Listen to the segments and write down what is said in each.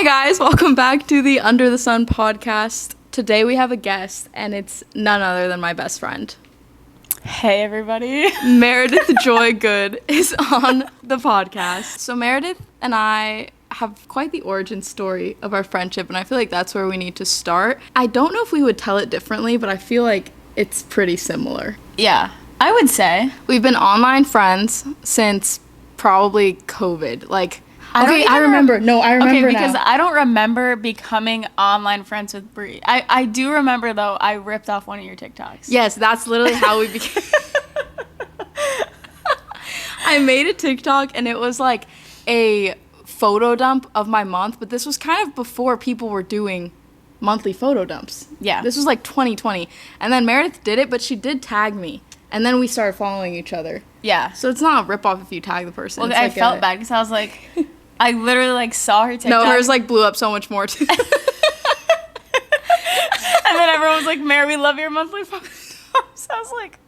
Hi guys, welcome back to the Under the Sun podcast. Today we have a guest, and it's none other than my best friend. Hey everybody. Meredith Joy Good is on the podcast. So Meredith and I have quite the origin story of our friendship, and I feel like that's where we need to start. I don't know if we would tell it differently, but I feel like it's pretty similar. Yeah, I would say. We've been online friends since probably COVID. I remember now. because I don't remember becoming online friends with Brie. I do remember, though, I ripped off one of your TikToks. Yes, that's literally how we became. I made a TikTok, and it was like a photo dump of my month, but this was kind of before people were doing monthly photo dumps. Yeah. This was like 2020. And then Meredith did it, but she did tag me. And then we started following each other. Yeah. So it's not a ripoff if you tag the person. Well, I felt bad because I was like, I literally saw her TikTok. No, hers blew up so much more too. And then everyone was like, Mary, we love your monthly photo dumps. I was like,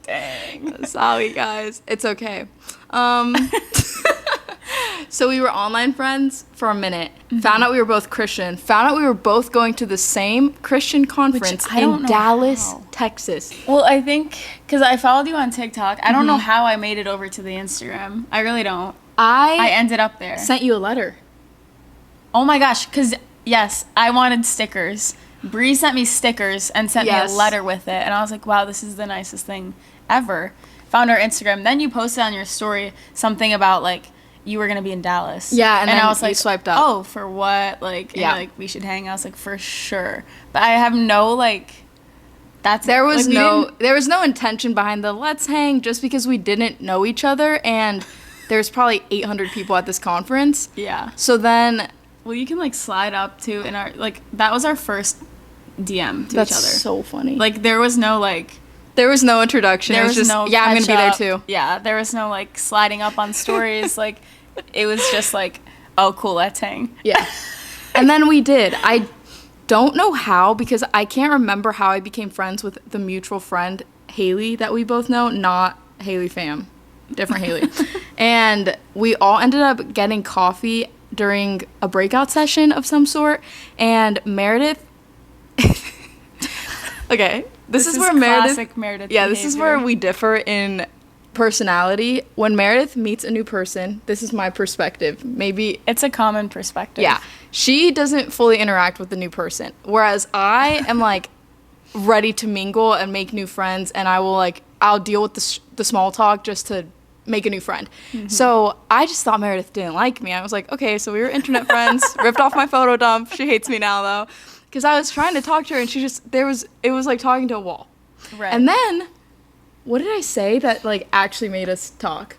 dang. Sorry, guys. It's okay. So we were online friends for a minute. Mm-hmm. Found out we were both Christian. Found out we were both going to the same Christian conference in Dallas, Texas. Well, I think because I followed you on TikTok. I don't know how I made it over to the Instagram. I really don't. I ended up there. Sent you a letter. Oh my gosh, because, yes, I wanted stickers. Bree sent me stickers and sent me a letter with it. And I was like, wow, this is the nicest thing ever. Found our Instagram. Then you posted on your story something about, like, you were going to be in Dallas. Yeah, and then I was like, swiped up. Oh, for what? Like, yeah. And, like, we should hang. I was like, for sure. But I have no, like, there was no intention behind the let's hang just because we didn't know each other, and there's probably 800 people at this conference. Yeah. So then, well, you can like slide up to in our like that was our first DM to each other. That's so funny. Like there was no introduction. There was just no I'm gonna be there too. Yeah, there was no like sliding up on stories. Like it was just like, oh cool, let's hang. Yeah. And then we did. I don't know how, because I can't remember how I became friends with the mutual friend Haley that we both know, not Haley Pham. Different Haley. And we all ended up getting coffee during a breakout session of some sort, and Meredith okay, this is where classic Meredith behavior. This is where we differ in personality. When Meredith meets a new person, this is my perspective. Maybe it's a common perspective. Yeah. She doesn't fully interact with the new person, whereas I am like ready to mingle and make new friends, and I'll deal with the small talk just to make a new friend. Mm-hmm. So I just thought Meredith didn't like me. I was like, okay, so we were internet friends, ripped off my photo dump. She hates me now though, because I was trying to talk to her, and it was like talking to a wall. Right. And then, what did I say that like actually made us talk?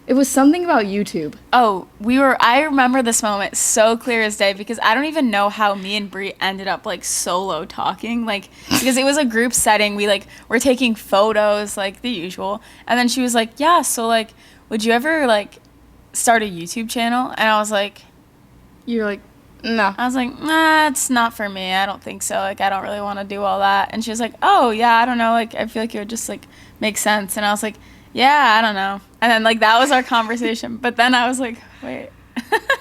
It was something about YouTube. Oh, I remember this moment so clear as day, because I don't even know how me and Brie ended up like solo talking, like because it was a group setting. We like were taking photos, like the usual, and then she was like, yeah, so like would you ever like start a YouTube channel? And I was like, you're like, no. I was like, nah, it's not for me. I don't think so. Like I don't really want to do all that. And she was like, oh yeah, I don't know, like I feel like it would just like make sense. And I was like, yeah, I don't know. And then, like, that was our conversation. But then I was like, wait.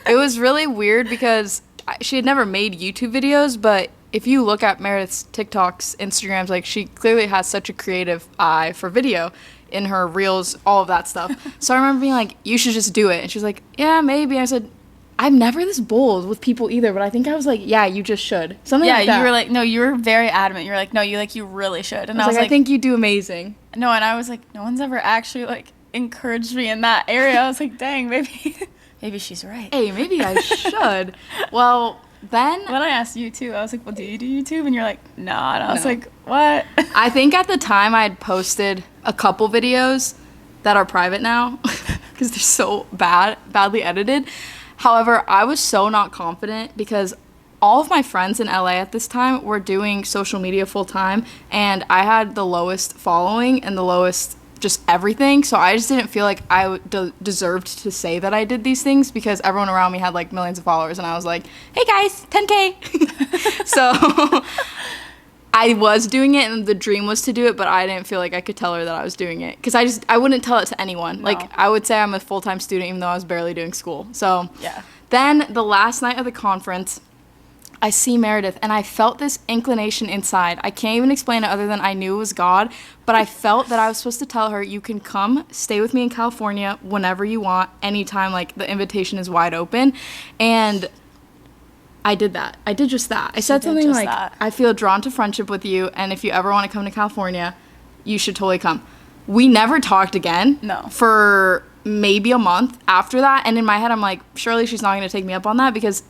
It was really weird because she had never made YouTube videos, but if you look at Meredith's TikToks, Instagrams, like, she clearly has such a creative eye for video in her reels, all of that stuff. So I remember being like, you should just do it. And she was like, yeah, maybe. I said, I'm never this bold with people either, but I think I was like, yeah, you just should. Something like that. Yeah, you were like, no, you were very adamant. You were like, no, you really should. And I was like, I think you do amazing. No, and I was like, no one's ever actually, like, encouraged me in that area. I was like, dang, maybe she's right. Hey, maybe I should. Well, then I asked you, too, I was like, well, do you do YouTube? And you're like, no. And I was like, what? I think at the time I had posted a couple videos that are private now because they're so badly edited. However, I was so not confident because all of my friends in LA at this time were doing social media full time, and I had the lowest following and the lowest just everything. So I just didn't feel like I deserved to say that I did these things because everyone around me had like millions of followers, and I was like, hey guys, 10K. So I was doing it, and the dream was to do it, but I didn't feel like I could tell her that I was doing it because I wouldn't tell it to anyone. No. Like I would say I'm a full-time student even though I was barely doing school. So yeah, Then the last night of the conference, I see Meredith, and I felt this inclination inside. I can't even explain it other than I knew it was God, but I felt that I was supposed to tell her, you can come stay with me in California whenever you want, anytime, like, the invitation is wide open. And I did that. I did just that. I said something like, I feel drawn to friendship with you, and if you ever want to come to California, you should totally come. We never talked again. No. For maybe a month after that, and in my head, I'm like, surely she's not going to take me up on that, because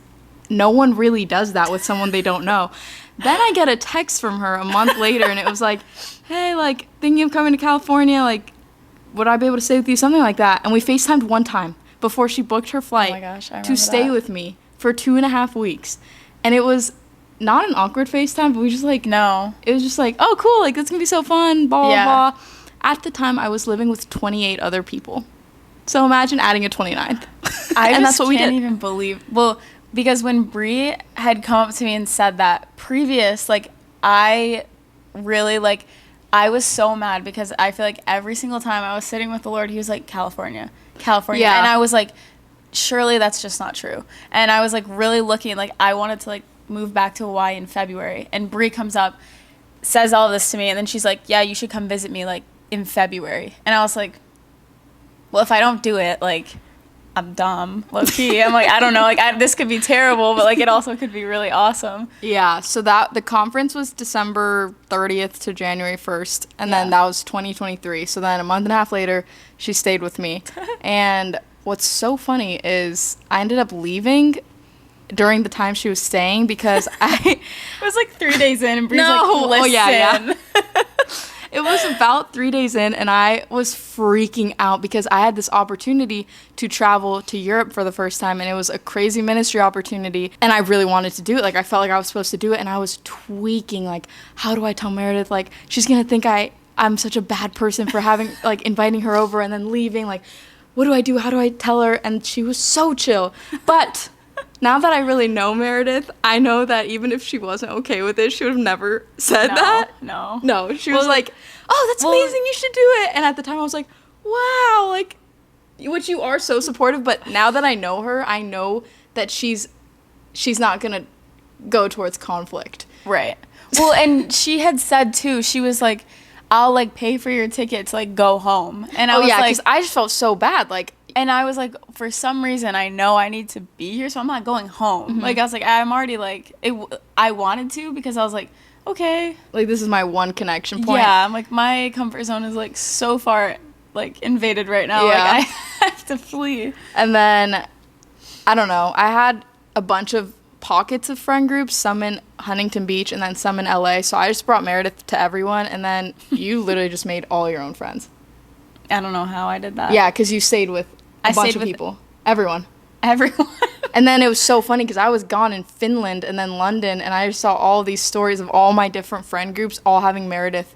no one really does that with someone they don't know. Then I get a text from her a month later, and it was like, hey, like, thinking of coming to California, like, would I be able to stay with you? Something like that. And we FaceTimed one time before she booked her flight to stay with me for 2.5 weeks. And it was not an awkward FaceTime, but we just, like, no. It was just like, oh, cool, like, that's going to be so fun, blah, blah, blah. At the time, I was living with 28 other people. So imagine adding a 29th. And that's what we can't even believe. Well, because when Brie had come up to me and said that previous, like, I really, like, I was so mad because I feel like every single time I was sitting with the Lord, he was like, California. Yeah. And I was like, surely that's just not true. And I was, like, really looking, like, I wanted to, like, move back to Hawaii in February. And Brie comes up, says all this to me, and then she's like, yeah, you should come visit me, like, in February. And I was like, well, if I don't do it, like, I'm dumb, low key. I'm like, I don't know, like, this could be terrible, but, like, it also could be really awesome. Yeah, so the conference was December 30th to January 1st, and then that was 2023. So then a month and a half later, she stayed with me. And what's so funny is I ended up leaving during the time she was staying because it was like 3 days in, and Bree's like, listen. Oh, yeah. It was about 3 days in, and I was freaking out because I had this opportunity to travel to Europe for the first time, and it was a crazy ministry opportunity, and I really wanted to do it. Like, I felt like I was supposed to do it, and I was tweaking, like, how do I tell Meredith? Like, she's going to think I'm such a bad person for having, like, inviting her over and then leaving. Like, what do I do? How do I tell her? And she was so chill. But now that I really know Meredith, I know that even if she wasn't okay with it, she would have never said that. No, she was like, oh, that's amazing, you should do it. And at the time I was like, wow, like, which you are so supportive, but now that I know her, I know that she's not gonna go towards conflict. Right. Well, and she had said too, she was like, I'll, like, pay for your ticket to, like, go home. And I was like, because I just felt so bad, like. And I was like, for some reason, I know I need to be here, so I'm not going home. Mm-hmm. Like, I was like, I'm already, like, I wanted to because I was like, okay. Like, this is my one connection point. Yeah, I'm like, my comfort zone is, like, so far, like, invaded right now. Yeah. Like, I have to flee. And then, I don't know, I had a bunch of pockets of friend groups, some in Huntington Beach and then some in LA. So I just brought Meredith to everyone, and then you literally just made all your own friends. I don't know how I did that. Yeah, because you stayed with a bunch of people. Everyone. And then it was so funny because I was gone in Finland and then London, and I just saw all these stories of all my different friend groups all having Meredith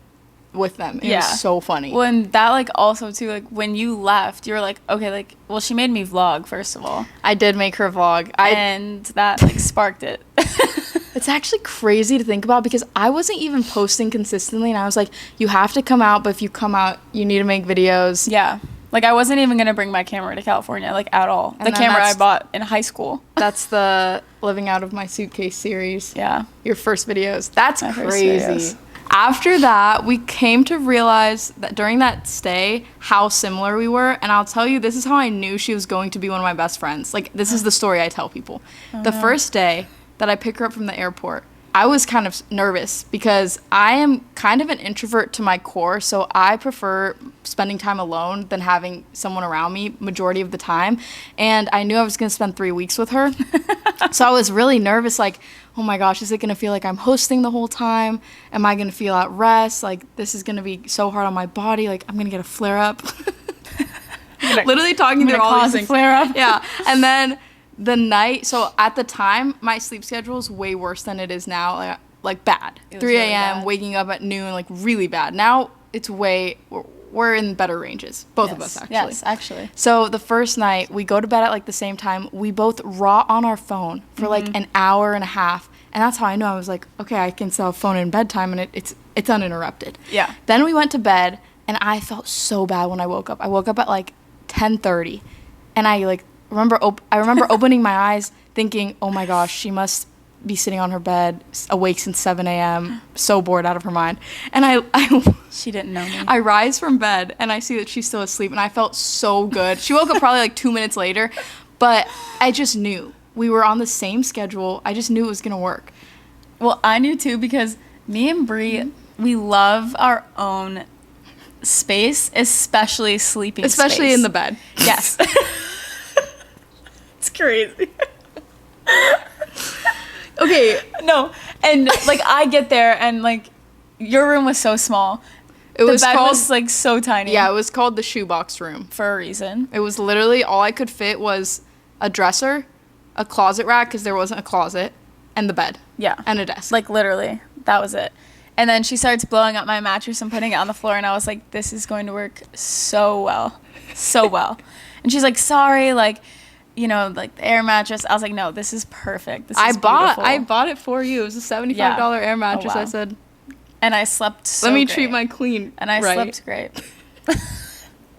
with them. It was so funny. Well, and that, like, also too, like, when you left, you were like, okay, like, well, she made me vlog, first of all. I did make her vlog. And that, like, sparked it. It's actually crazy to think about because I wasn't even posting consistently, and I was like, you have to come out, but if you come out, you need to make videos. Yeah. Like, I wasn't even going to bring my camera to California, like, at all. The camera I bought in high school. That's the Living Out of My Suitcase series. Yeah. Your first videos. That's crazy. After that, we came to realize that during that stay, how similar we were. And I'll tell you, this is how I knew she was going to be one of my best friends. Like, this is the story I tell people. The first day that I pick her up from the airport, I was kind of nervous because I am kind of an introvert to my core, so I prefer spending time alone than having someone around me majority of the time. And I knew I was going to spend 3 weeks with her. So I was really nervous, like, oh my gosh, is it going to feel like I'm hosting the whole time? Am I going to feel at rest? Like, this is going to be so hard on my body. Like, I'm going to get a flare up. Literally talking through all these things. Flare up. Yeah. And then the night, so at the time, my sleep schedule is way worse than it is now, like bad. 3 a.m., really waking up at noon, like, really bad. Now it's we're in better ranges, both of us, actually. Yes, actually. So the first night, we go to bed at, like, the same time. We both raw on our phone for, like, an hour and a half. And that's how I know. I was like, okay, I can still have phone in bedtime, and it's uninterrupted. Yeah. Then we went to bed, and I felt so bad when I woke up. I woke up at, like, 10:30, and I, like, I remember opening my eyes thinking, oh my gosh, she must be sitting on her bed, awake since 7 a.m., so bored out of her mind. And She didn't know me. I rise from bed and I see that she's still asleep, and I felt so good. She woke up probably like 2 minutes later, but I just knew. We were on the same schedule. I just knew it was going to work. Well, I knew too, because me and Brie, we love our own space, especially sleeping Especially space. in the bed. Yes. It's crazy. Okay. No, and like I get there and like your room was so small. The bed was like so tiny. Yeah, it was called the shoebox room. For a reason. It was literally all I could fit was a dresser, a closet rack because there wasn't a closet, and the bed. Yeah. And a desk. Like literally, that was it. And then she starts blowing up my mattress and putting it on the floor, and I was like, this is going to work so well. So well. And she's like, sorry, like, you know, like the air mattress. I was like, no, this is perfect. This is beautiful. I bought it for you. It was a $75 air mattress. Oh, wow. I said, and I slept so let me great. treat my queen. And I right. slept great.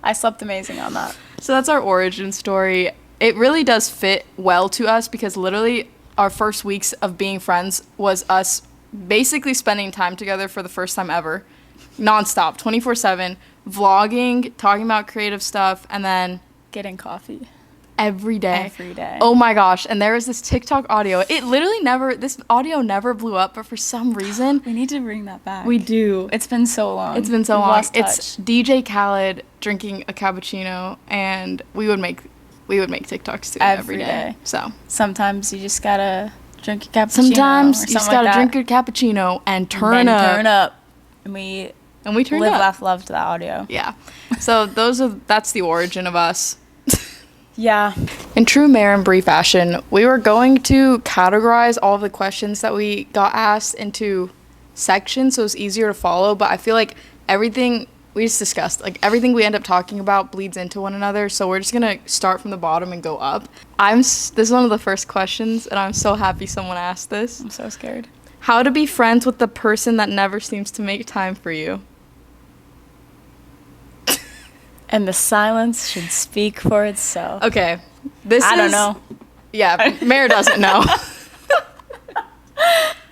I slept amazing on that. So that's our origin story. It really does fit well to us because literally our first weeks of being friends was us basically spending time together for the first time ever. Nonstop, 24/7, vlogging, talking about creative stuff, and then getting coffee. Every day. Every day. Oh my gosh. And there was this TikTok audio. It literally this audio never blew up, but for some reason. We need to bring that back. We do. It's been so long. It's been so We've long. lost It's touch. DJ Khaled drinking a cappuccino, and we would make TikToks too every day. So sometimes you just gotta drink a cappuccino. Sometimes you just gotta like drink a cappuccino and turn up. And we turned live, up. laugh, loved the audio. Yeah. So that's the origin of us. Yeah. In true Mare and Brie fashion, we were going to categorize all of the questions that we got asked into sections so it's easier to follow, but I feel like everything we just discussed, like everything we end up talking about bleeds into one another, so we're just gonna start from the bottom and go up. This is one of the first questions, and I'm so happy someone asked this. I'm so scared. How to be friends with the person that never seems to make time for you? And the silence should speak for itself. Okay. I don't know. Yeah, Mare doesn't know.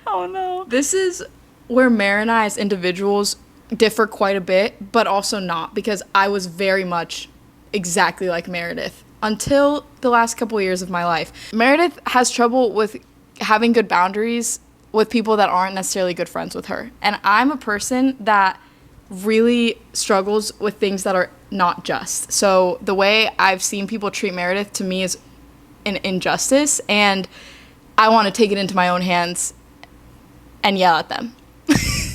Oh no. This is where Mare and I as individuals differ quite a bit, but also not, because I was very much exactly like Meredith until the last couple years of my life. Meredith has trouble with having good boundaries with people that aren't necessarily good friends with her. And I'm a person that really struggles with things that are not just. So the way I've seen people treat Meredith to me is an injustice, and I want to take it into my own hands and yell at them.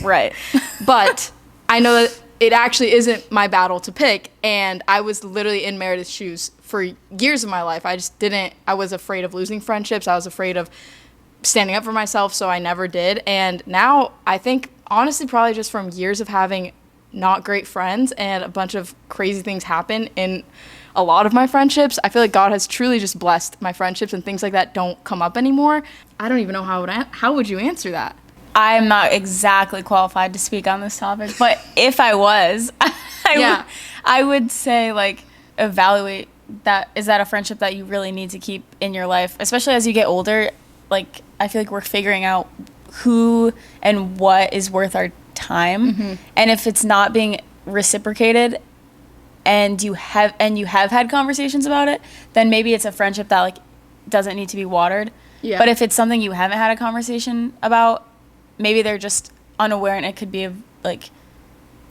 Right. But I know that it actually isn't my battle to pick, and I was literally in Meredith's shoes for years of my life. I was afraid of losing friendships. I was afraid of standing up for myself, so I never did. And now I think, honestly, probably just from years of having not great friends and a bunch of crazy things happen in a lot of my friendships, I feel like God has truly just blessed my friendships, and things like that don't come up anymore. I don't even know how would you answer that? I'm not exactly qualified to speak on this topic, but if I was, I would say, like, evaluate that. Is that a friendship that you really need to keep in your life, especially as you get older? Like, I feel like we're figuring out who and what is worth our time. Mm-hmm. And if it's not being reciprocated and you have had conversations about it, then maybe it's a friendship that, like, doesn't need to be watered. Yeah. But if it's something you haven't had a conversation about, maybe they're just unaware, and it could be, like,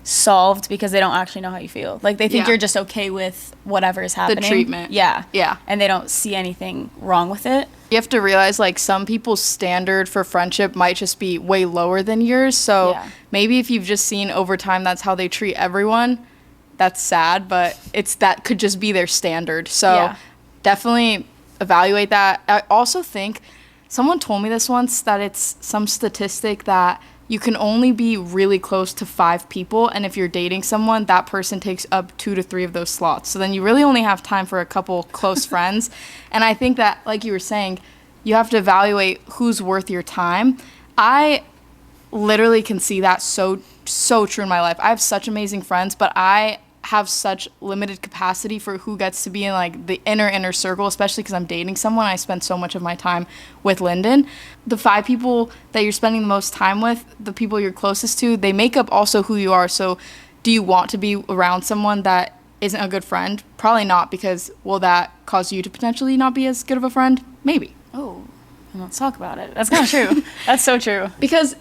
solved because they don't actually know how you feel. Like, they think you're just okay with whatever is happening. The treatment. Yeah. Yeah. And they don't see anything wrong with it. You have to realize, like, some people's standard for friendship might just be way lower than yours. So maybe if you've just seen over time that's how they treat everyone, that's sad, but that could just be their standard. So definitely evaluate that. I also think someone told me this once, that it's some statistic that you can only be really close to 5 people, and if you're dating someone, that person takes up 2 to 3 of those slots. So then you really only have time for a couple close friends. And I think that, like you were saying, you have to evaluate who's worth your time. I literally can see that so true in my life. I have such amazing friends, but I have such limited capacity for who gets to be in like the inner circle, especially because I'm dating someone. I spend so much of my time with Lyndon. The 5 people that you're spending the most time with, the people you're closest to, they make up also who you are. So do you want to be around someone that isn't a good friend? Probably not, because will that cause you to potentially not be as good of a friend? Maybe. Oh, let's talk about it. That's kind of true. That's so true. Because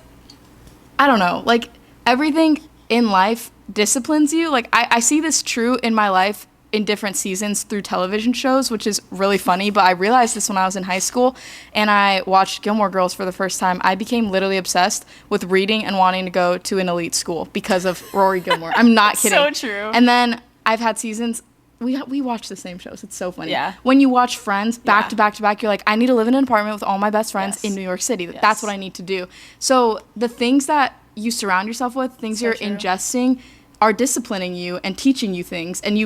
I don't know, like everything in life disciplines you. Like I see this true in my life in different seasons through television shows, which is really funny. But I realized this when I was in high school and I watched Gilmore Girls for the first time. I became literally obsessed with reading and wanting to go to an elite school because of Rory Gilmore. I'm not kidding. So true. And then I've had seasons. We watch the same shows. It's so funny. Yeah. When you watch Friends back to back to back, you're like, I need to live in an apartment with all my best friends in New York City. Yes. That's what I need to do. So the things that you surround yourself with, things you're true. ingesting, are disciplining you and teaching you things, and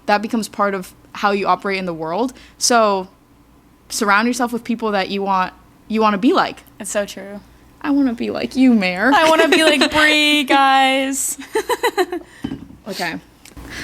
that becomes part of how you operate in the world. So surround yourself with people that you want to be like. It's so true. I want to be like you, Mare. I want to be like Brie, guys. Okay.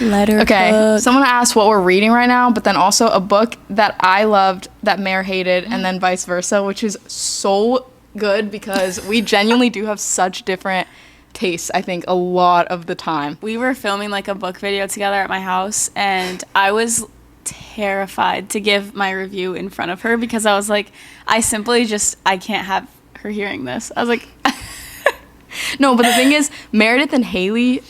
Letter Okay. book. Someone asked what we're reading right now, but then also a book that I loved that Mare hated, and then vice versa, which is so good because we genuinely do have such different tastes, I think, a lot of the time. We were filming like a book video together at my house, and I was terrified to give my review in front of her because I was like, I can't have her hearing this. I was like, No, but the thing is, Meredith and Haley,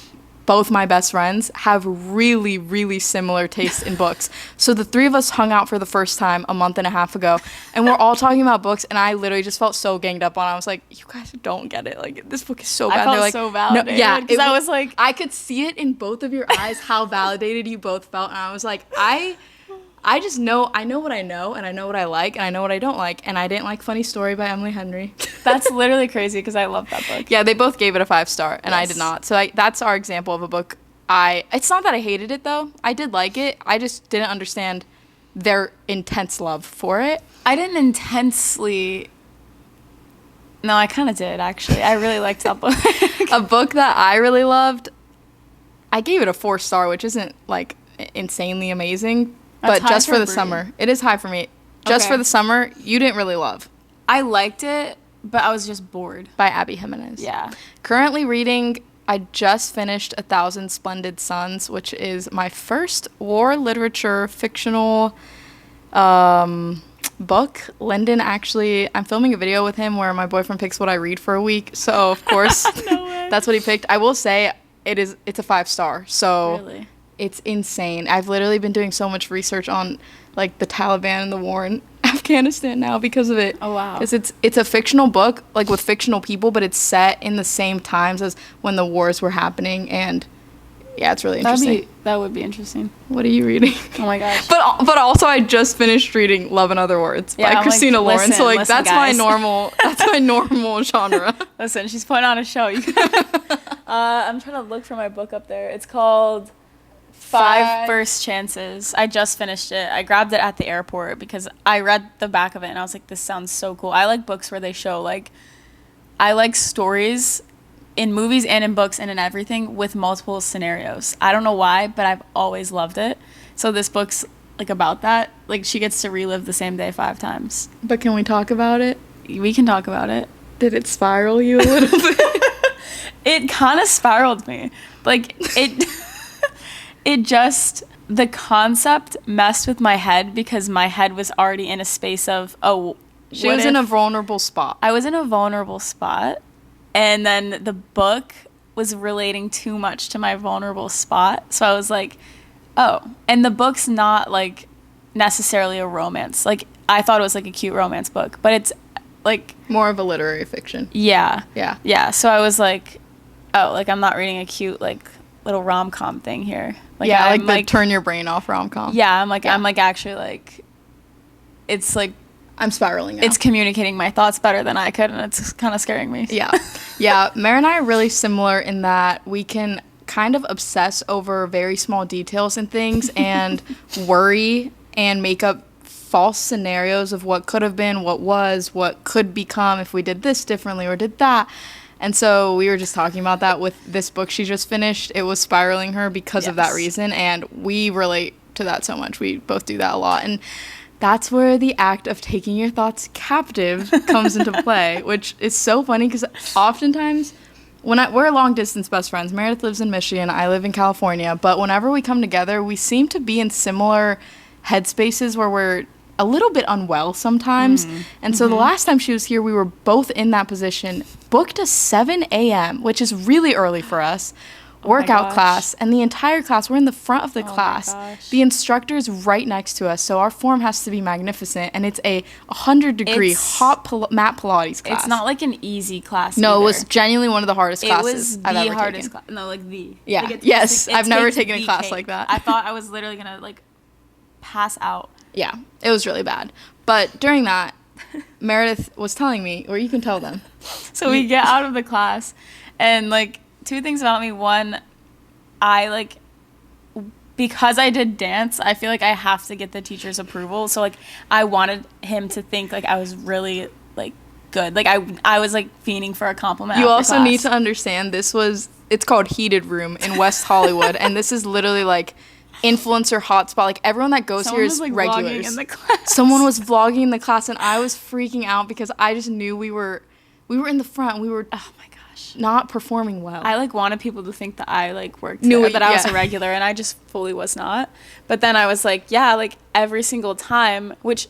both my best friends, have really, really similar tastes in books. So the 3 of us hung out for the first time a month and a half ago, and we're all talking about books, and I literally just felt so ganged up on it. I was like, you guys don't get it. Like, this book is so bad. I felt They're like, so validated. No, yeah. Because I was like, I could see it in both of your eyes how validated you both felt, and I was like, I just know, I know what I know, and I know what I like, and I know what I don't like, and I didn't like Funny Story by Emily Henry. that's literally crazy because I love that book. Yeah, they both gave it a 5-star, and I Yes. did not. So that's our example of a book. It's not that I hated it, though. I did like it. I just didn't understand their intense love for it. I didn't intensely. No, I kind of did, actually. I really liked that book. A book that I really loved, I gave it a 4-star, which isn't, like, insanely amazing, That's but high just for the Brie. summer. It is high for me. Just Okay. for the summer, you didn't really love. I liked it, but I was just bored. By Abby Jimenez. Yeah. Currently reading, I just finished 1,000 Splendid Suns, which is my first war literature fictional book. Lyndon actually, I'm filming a video with him where my boyfriend picks what I read for a week. So, of course, No way. that's what he picked. I will say it's a 5-star. So Really? it's insane. I've literally been doing so much research on like the Taliban and the war in Afghanistan now because of it. Oh, wow. 'Cause it's a fictional book, like with fictional people, but it's set in the same times as when the wars were happening, and yeah, it's really interesting. That would be interesting. What are you reading? Oh my gosh. But also I just finished reading Love in Other Words Yeah, by I'm like, Christina Lauren. So like listen, that's my guys. normal genre. Listen, she's putting on a show. I'm trying to look for my book up there. It's called Five First Chances. I just finished it. I grabbed it at the airport because I read the back of it and I was like, this sounds so cool. I like books where they show I like stories in movies and in books and in everything with multiple scenarios. I don't know why, but I've always loved it. So this book's like about that. Like she gets to relive the same day 5 times. But can we talk about it? We can talk about it. Did it spiral you a little bit? It kind of spiraled me. Like it just, the concept messed with my head because my head was already in a space of, She was in a vulnerable spot. I was in a vulnerable spot, and then the book was relating too much to my vulnerable spot. So I was like, oh. And the book's not like necessarily a romance. Like I thought it was like a cute romance book, but it's like More of a literary fiction. yeah. Yeah. Yeah. So I was like, oh, like I'm not reading a cute like little rom-com thing here. Like yeah, I'm like the turn your brain off rom-com. Yeah, I'm like Yeah. I'm like actually like it's like I'm spiraling now. it's communicating my thoughts better than I could, and it's kind of scaring me. Yeah. Yeah, Mare and I are really similar in that we can kind of obsess over very small details and things and worry and make up false scenarios of what could have been, what was, what could become if we did this differently or did that. And so we were just talking about that with this book she just finished. It was spiraling her because of that reason, and we relate to that so much. We both do that a lot, and that's where the act of taking your thoughts captive comes into play, which is so funny because oftentimes we're long distance best friends. Meredith lives in Michigan, I live in California, but whenever we come together, we seem to be in similar headspaces where we're a little bit unwell sometimes. And so the last time she was here, we were both in that position, booked a 7 a.m., which is really early for us, workout class, and the entire class, we're in the front of the class. The instructor is right next to us, so our form has to be magnificent, and it's a 100-degree hot mat Pilates class. It's not like an easy class No, either. It was genuinely one of the hardest classes I've ever taken. It was the hardest class. No, like the. Yeah, like yes, I've never taken a the class cake. like that. I thought I was literally going to, like, pass out. Yeah, it was really bad. But during that, Meredith was telling me, or you can tell them. So we get out of the class, and, like, two things about me. One, I, like, because I did dance, I feel like I have to get the teacher's approval. So, like, I wanted him to think, like, I was really, like, good. Like, I was, like, fiending for a compliment. You also need to understand it's called Heated Room in West Hollywood, and this is literally, like, influencer hotspot. Like, everyone that goes here is like regulars. In the class. Someone was vlogging in the class, and I was freaking out because I just knew we were in the front. We were, oh my gosh, not performing well. I, like, wanted people to think that I, like, worked there, that I was a regular, and I just fully was not. But then I was like, yeah, like, every single time, which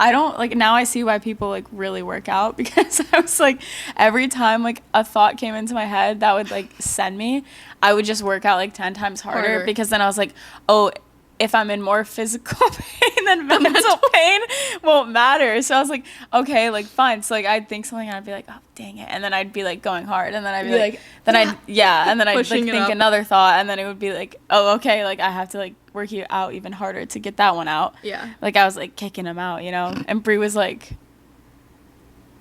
I don't, like, now I see why people, like, really work out, because I was like, every time, like, a thought came into my head that would, like, send me, I would just work out, like, 10 times harder, because then I was like, oh, if I'm in more physical pain, then mental pain won't matter. So I was like, okay, like, fine. So, like, I'd think something, and I'd be like, oh, dang it. And then I'd be, like, going hard. And then I'd be like, and then I'd, like, think another thought. And then it would be like, oh, okay, like, I have to, like, work you out even harder to get that one out. Yeah. Like, I was, like, kicking him out, you know? And Brie was like,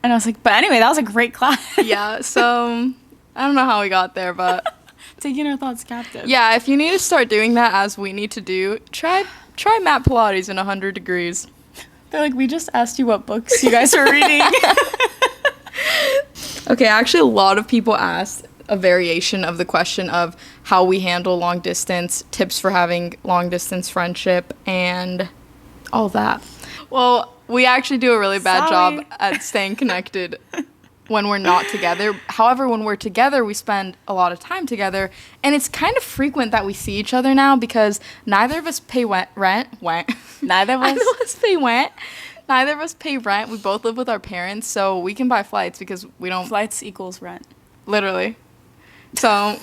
and I was like, but anyway, that was a great class. Yeah, so I don't know how we got there, but taking our thoughts captive. Yeah, if you need to start doing that, as we need to do, try mat Pilates in 100 degrees. They're like, we just asked you what books you guys are reading. Okay, actually, a lot of people asked a variation of the question of how we handle long distance, tips for having long distance friendship, and all that. Well, we actually do a really bad job at staying connected when we're not together. However, when we're together, we spend a lot of time together, and it's kind of frequent that we see each other now because neither of us pay rent. Neither of us pay rent. Neither of us pay rent. We both live with our parents, so we can buy flights because we don't. Flights equals rent. Literally. So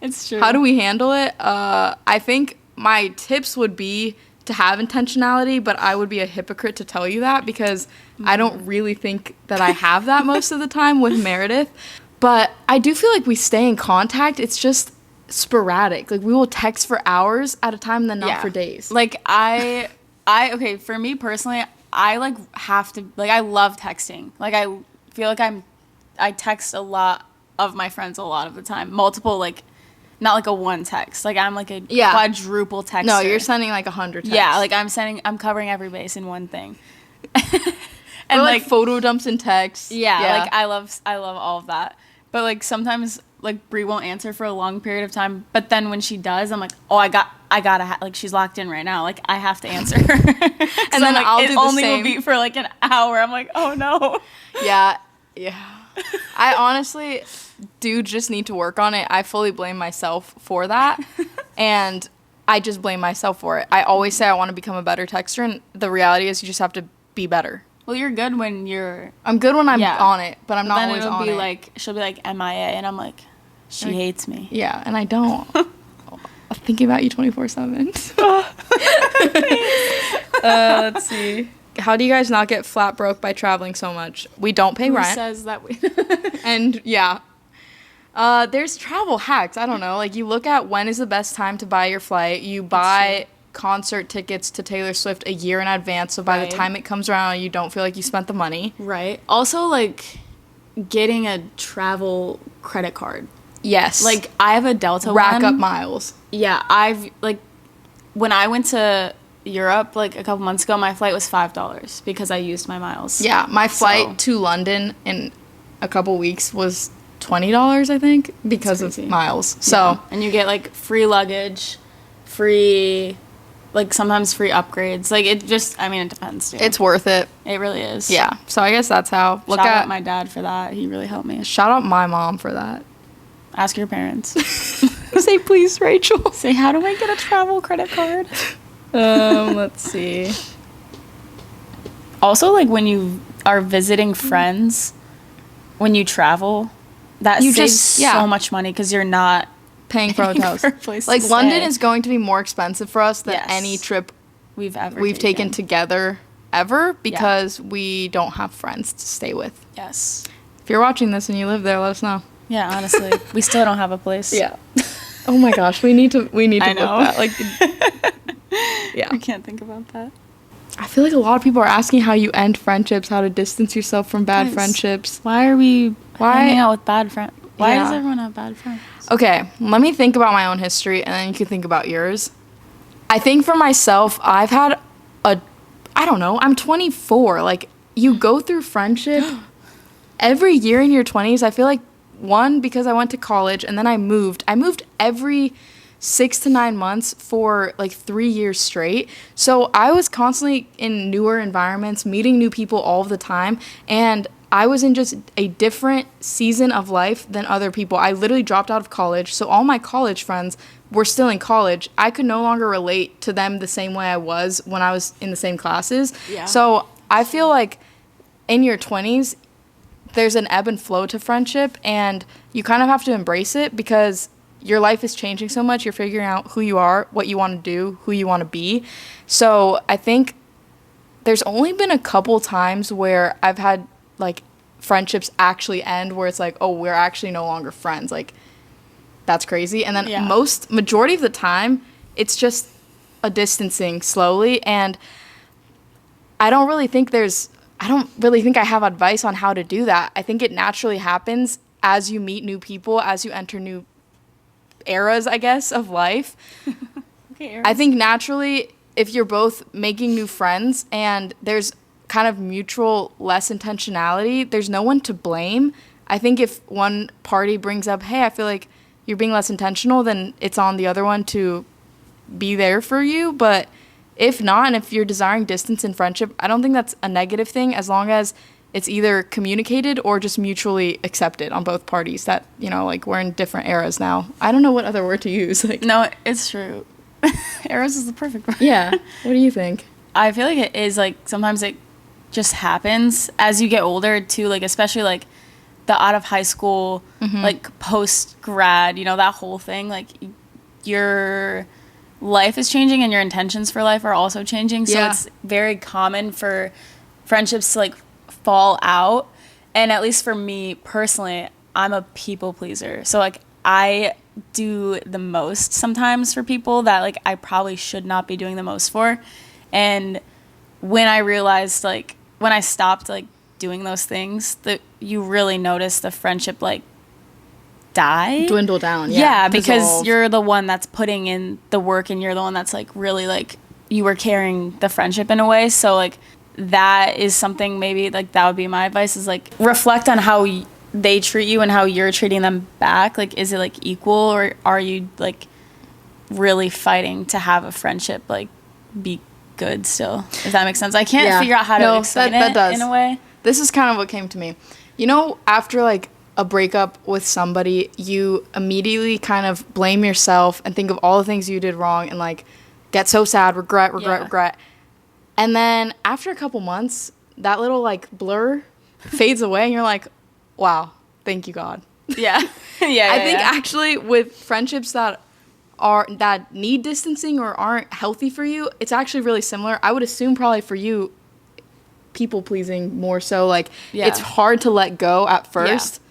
it's true. How do we handle it? I think my tips would be to have intentionality, but I would be a hypocrite to tell you that because I don't really think that I have that most of the time with Meredith. But I do feel like we stay in contact. It's just sporadic. Like, we will text for hours at a time, then not for days. Like, okay, for me personally, I, like, have to, like, I love texting. Like, I feel like I text a lot of my friends a lot of the time. Multiple, like, not like a one text. Like, I'm like a quadruple texter. No, you're sending like 100 texts. Yeah, like I'm covering every base in one thing. And like photo dumps and texts. Yeah, like I love all of that. But like sometimes like Brie won't answer for a long period of time. But then when she does, I'm like, oh, I gotta like she's locked in right now. Like I have to answer her. And then like, I'll do the only same. Will be for like an hour. I'm like, oh no. Yeah. I honestly do just need to work on it. I fully blame myself for that. And I just blame myself for it. I always say I want to become a better texter, and the reality is you just have to be better. Well, you're good when you're... I'm good when I'm on it, but I'm not always on it. Then it'll be like, she'll be like MIA, and I'm like, she hates me. Yeah, and I don't. I'm thinking about you 24/7. Let's see. How do you guys not get flat broke by traveling so much? We don't pay rent. Who says that we... And, yeah. There's travel hacks. I don't know. Like, you look at when is the best time to buy your flight. You buy concert tickets to Taylor Swift a year in advance, so by the time it comes around, you don't feel like you spent the money. Right. Also, like, getting a travel credit card. Yes. Like, I have a Delta Rack up miles. Yeah, I've, like, when I went to Europe, like, a couple months ago, my flight was $5 because I used my miles. Yeah, my flight to London in a couple weeks was $20, I think, because of miles. So and you get like free luggage, free, like sometimes free upgrades. Like it just, I mean, it depends. Dude. It's worth it. It really is. Yeah. So I guess that's how. Shout out my dad for that. He really helped me. Shout out my mom for that. Ask your parents. Say please, Rachel. Say, how do I get a travel credit card? Let's see. Also, like when you are visiting friends, when you travel, that You saves just- so much money because you're not Paying for hotels. for a place Like to London stay. is going to be more expensive for us than Yes. any trip we've taken together ever because we don't have friends to stay with. Yes. If you're watching this and you live there, let us know. Yeah, honestly, we still don't have a place. Yeah. Oh my gosh, we need to I book know. that. Like, yeah. I can't think about that. I feel like a lot of people are asking how you end friendships, how to distance yourself from bad Guys, friendships. Why are we Why- hanging out with bad friends? Why Yeah. does everyone have bad friends? Okay, let me think about my own history and then you can think about yours. I think for myself, I've had I don't know, I'm 24. Like, you go through friendship every year in your 20s. I feel like, one, because I went to college and then I moved. I moved every 6 to 9 months for like 3 years straight. So I was constantly in newer environments, meeting new people all the time. And I was in just a different season of life than other people. I literally dropped out of college. So all my college friends were still in college. I could no longer relate to them the same way I was when I was in the same classes. Yeah. So I feel like in your 20s, there's an ebb and flow to friendship, and you kind of have to embrace it because your life is changing so much. You're figuring out who you are, what you want to do, who you want to be. So I think there's only been a couple times where I've had like friendships actually end where it's like, oh, we're actually no longer friends. Like, that's crazy. And then majority of the time, it's just a distancing slowly. And I don't really think I have advice on how to do that. I think it naturally happens as you meet new people, as you enter new eras, I guess, of life. Okay, I think naturally, if you're both making new friends and there's kind of mutual less intentionality, there's no one to blame. I think if one party brings up, hey, I feel like you're being less intentional, then it's on the other one to be there for you. But if not, and if you're desiring distance in friendship, I don't think that's a negative thing as long as it's either communicated or just mutually accepted on both parties that, you know, like we're in different eras now. I don't know what other word to use. Like, No, it's true. Eras is the perfect word. yeah. What do you think? I feel like it is, like, sometimes it just happens as you get older, too, like, especially, like, the out of high school, like, post-grad, you know, that whole thing, like, your life is changing and your intentions for life are also changing, so it's very common for friendships to, like, fall out, and at least for me, personally, I'm a people pleaser, so, like, I do the most sometimes for people that, like, I probably should not be doing the most for, and when I realized, like, when I stopped, like, doing those things, that you really notice the friendship, like, die. Dwindle down. Yeah, because dissolve. you're the one that's putting in the work and you're the one that's, like, really, like, you were carrying the friendship in a way. So, like, that is something maybe, like, that would be my advice is, like, reflect on how they treat you and how you're treating them back. Like, is it, like, equal or are you, like, really fighting to have a friendship, like, be good still, if that makes sense. I can't figure out how to explain that it does. in a way. This is kind of what came to me. You know, after like a breakup with somebody, you immediately kind of blame yourself and think of all the things you did wrong and like get so sad, regret. And then after a couple months, that little like blur fades away and you're like, wow, thank you, God. Yeah. I think actually with friendships that need distancing or aren't healthy for you, it's actually really similar. I would assume probably for you, people pleasing more so, like it's hard to let go at first,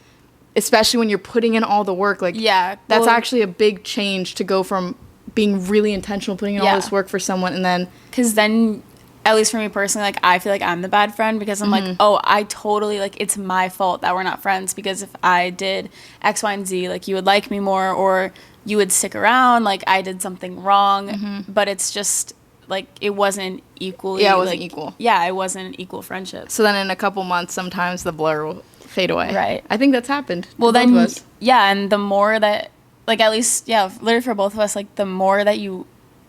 especially when you're putting in all the work. Like that's actually a big change to go from being really intentional, putting in all this work for someone, and then because then, at least for me personally, like I feel like I'm the bad friend because I'm like, oh, I totally, like, it's my fault that we're not friends because if I did X, Y, and Z, like you would like me more or you would stick around, like I did something wrong, but it's just like it wasn't equally. Yeah, it wasn't equal. Yeah, it wasn't an equal friendship. So then in a couple months, sometimes the blur will fade away. Right. I think that's happened. Well, to both then, of us. yeah, and the more that, like, at least, yeah, literally for both of us, like, the more that you,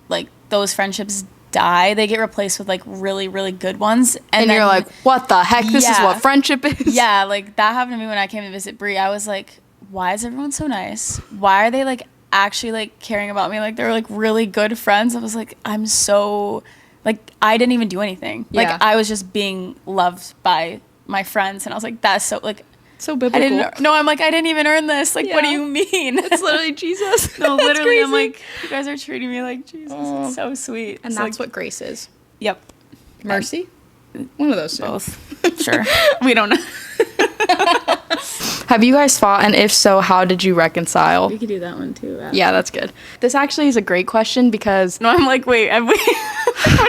like, those friendships die, they get replaced with, like, really, really good ones. And then, you're like, what the heck? This is Yeah. what friendship is? Yeah, like, that happened to me when I came to visit Brie. I was like, why is everyone so nice? Why are they, like, actually, like, caring about me? Like, they were, like, really good friends. I was like, I'm so, like, I didn't even do anything. Yeah. Like, I was just being loved by my friends. And I was like, that's so, like, So biblical. I'm like, I didn't even earn this. Like, what do Yeah. you mean? It's literally Jesus. No, That's literally, I'm crazy. like, you guys are treating me like Jesus. It's so sweet. And So, that's like, what grace is. Yep. Mercy? One of those two. Both. Sure. We don't know. Have you guys fought? And if so, how did you reconcile? We could do that one too. Yeah, that's good. This actually is a great question because No, I'm like, wait. What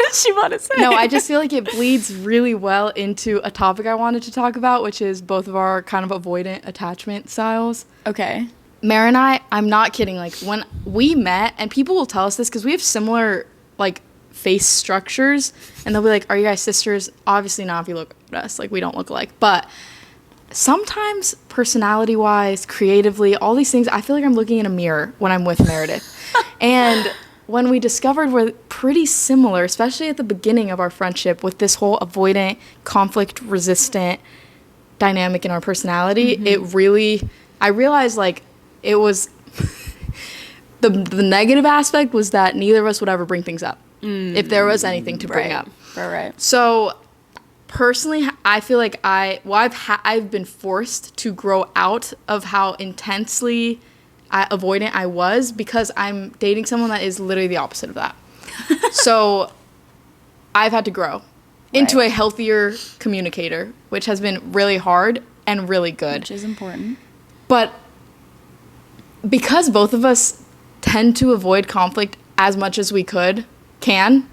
does she want to say? no, I just feel like it bleeds really well into a topic I wanted to talk about, which is both of our kind of avoidant attachment styles. Okay. Mara and I'm not kidding, like when we met, and people will tell us this because we have similar like face structures, and they'll be like, are you guys sisters? Obviously not if you look at us, like we don't look alike, but sometimes personality wise, creatively, all these things, I feel like I'm looking in a mirror when I'm with Meredith. And when we discovered we're pretty similar, especially at the beginning of our friendship with this whole avoidant, conflict resistant dynamic in our personality, it really, I realized like it was the negative aspect was that neither of us would ever bring things up if there was anything to bring up. Right. So personally, I feel like I've been forced to grow out of how intensely avoidant I was because I'm dating someone that is literally the opposite of that. So I've had to grow into a healthier communicator, which has been really hard and really good. Which is important. But because both of us tend to avoid conflict as much as we can,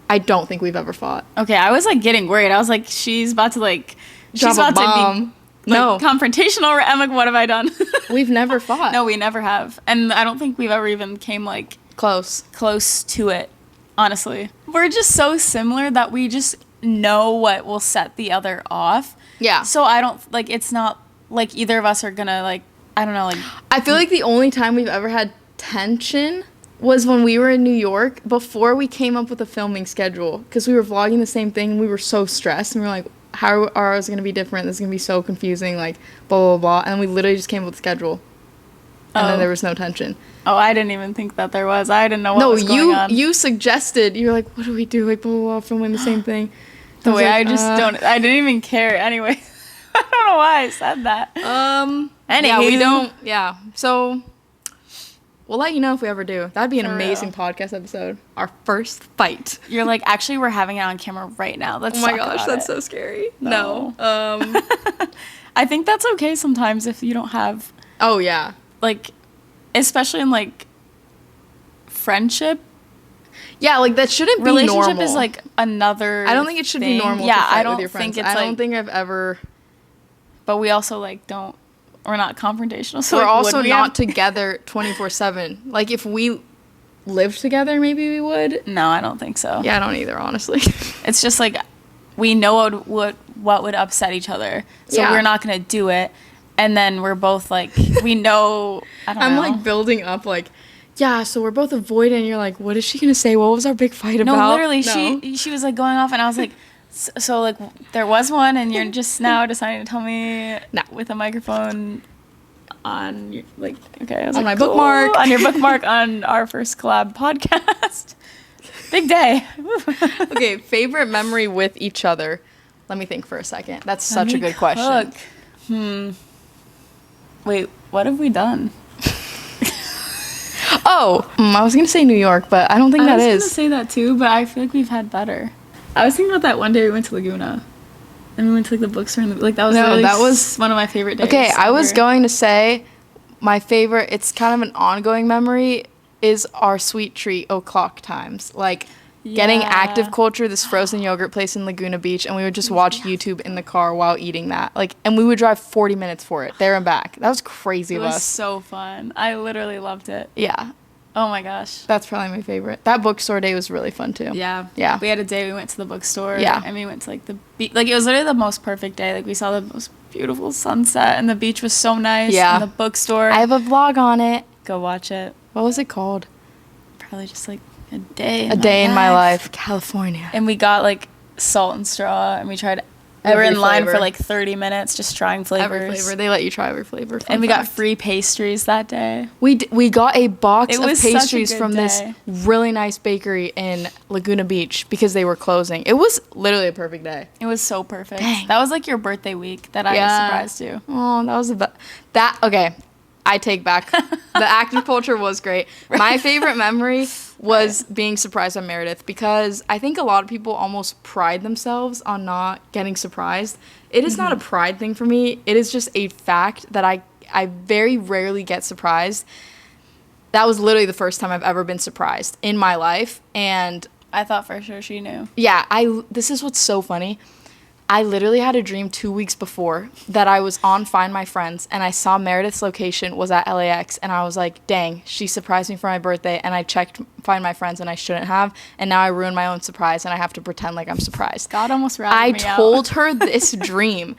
I don't think we've ever fought. Okay, I was like getting worried. I was like, she's about to like, Drop she's a about to bomb. be like, No. confrontational. I'm like, what have I done? We've never fought. No, we never have. And I don't think we've ever even came like Close. close to it, honestly. We're just so similar that we just know what will set the other off. Yeah. So I don't, like, it's not like either of us are gonna, like, I don't know, like. I feel like the only time we've ever had tension was when we were in New York before we came up with a filming schedule because we were vlogging the same thing and we were so stressed and we were like, how are ours going to be different? This is going to be so confusing, like blah, blah, blah. And we literally just came up with a schedule and then there was no tension. Oh, I didn't even think that there was. I didn't know what was going on. You suggested, you were like, what do we do? Like blah, blah, blah, filming the same thing. The way like, I just don't, I didn't even care anyway. I don't know why I said that. Yeah, we don't, yeah. So we'll let you know if we ever do. That'd be an For amazing real. podcast episode. Our first fight. You're like, actually, we're having it on camera right now. Let's Oh my talk gosh, about that's it. so scary. No. No. I think that's okay sometimes if you don't have, Oh yeah. like, especially in, like, friendship. Yeah, like that shouldn't be Relationship normal. is, like, another I don't think it should thing. be normal Yeah, to fight I don't with your friends. think it's, I don't like, think I've ever... but we also, like, don't, we're not confrontational. So We're like, also would we not have- together 24/7. Like if we lived together, maybe we would. No, I don't think so. Yeah, I don't either, honestly. It's just, like, we know what would upset each other. So Yeah. we're not going to do it. And then we're both, like, we know, I don't know. I'm like building up like, yeah, so we're both avoidant. And you're like, what is she going to say? What was our big fight about? No, literally, No. she was, like, going off, and I was like, so like, there was one, and you're just now deciding to tell me No. with a microphone on your, like, okay. I was On like, my bookmark. On your bookmark on our first collab podcast. Big day. Okay, favorite memory with each other. Let me think for a second. That's such a good question. Wait, what have we done? Oh, I was going to say New York, but I don't think that I was is. gonna say that too, but I feel like we've had better. I was thinking about that one day we went to Laguna, and we went to like the bookstore, and like that was No, literally that was- one of my favorite days. Okay, I was ever. going to say my favorite, it's kind of an ongoing memory, is our sweet treat o'clock times. Like getting Yeah. Active Culture, this frozen yogurt place in Laguna Beach, and we would just watch YouTube in the car while eating that. Like, and we would drive 40 minutes for it, there and back. That was crazy It of was us. so fun. I literally loved it. Yeah. Oh my gosh. That's probably my favorite. That bookstore day was really fun too. Yeah. Yeah. We had a day we went to the bookstore. Yeah. And we went to like the beach. Like it was literally the most perfect day. Like we saw the most beautiful sunset and the beach was so nice. Yeah. And the bookstore. I have a vlog on it. Go watch it. What was it called? Probably just like a day. In my life. California. And we got like salt and straw and we tried. We were in line for like 30 minutes just trying flavors. Every flavor. They let you try every flavor. And we got free pastries that day. We got a box It of was such a pastries good from this day. really nice bakery in Laguna Beach because they were closing. It was literally a perfect day. It was so perfect. Dang. That was like your birthday week that I surprised you. Oh, that was the best. Okay, I take back. The active culture was great. My favorite memory was being surprised by Meredith because I think a lot of people almost pride themselves on not getting surprised. It is not a pride thing for me. It is just a fact that I very rarely get surprised. That was literally the first time I've ever been surprised in my life. And I thought for sure she knew. yeah, this is what's so funny. I literally had a dream 2 weeks before that I was on Find My Friends and I saw Meredith's location was at LAX and I was like, dang, she surprised me for my birthday and I checked Find My Friends and I shouldn't have and now I ruined my own surprise and I have to pretend like I'm surprised. God almost ratted I me out. told her this dream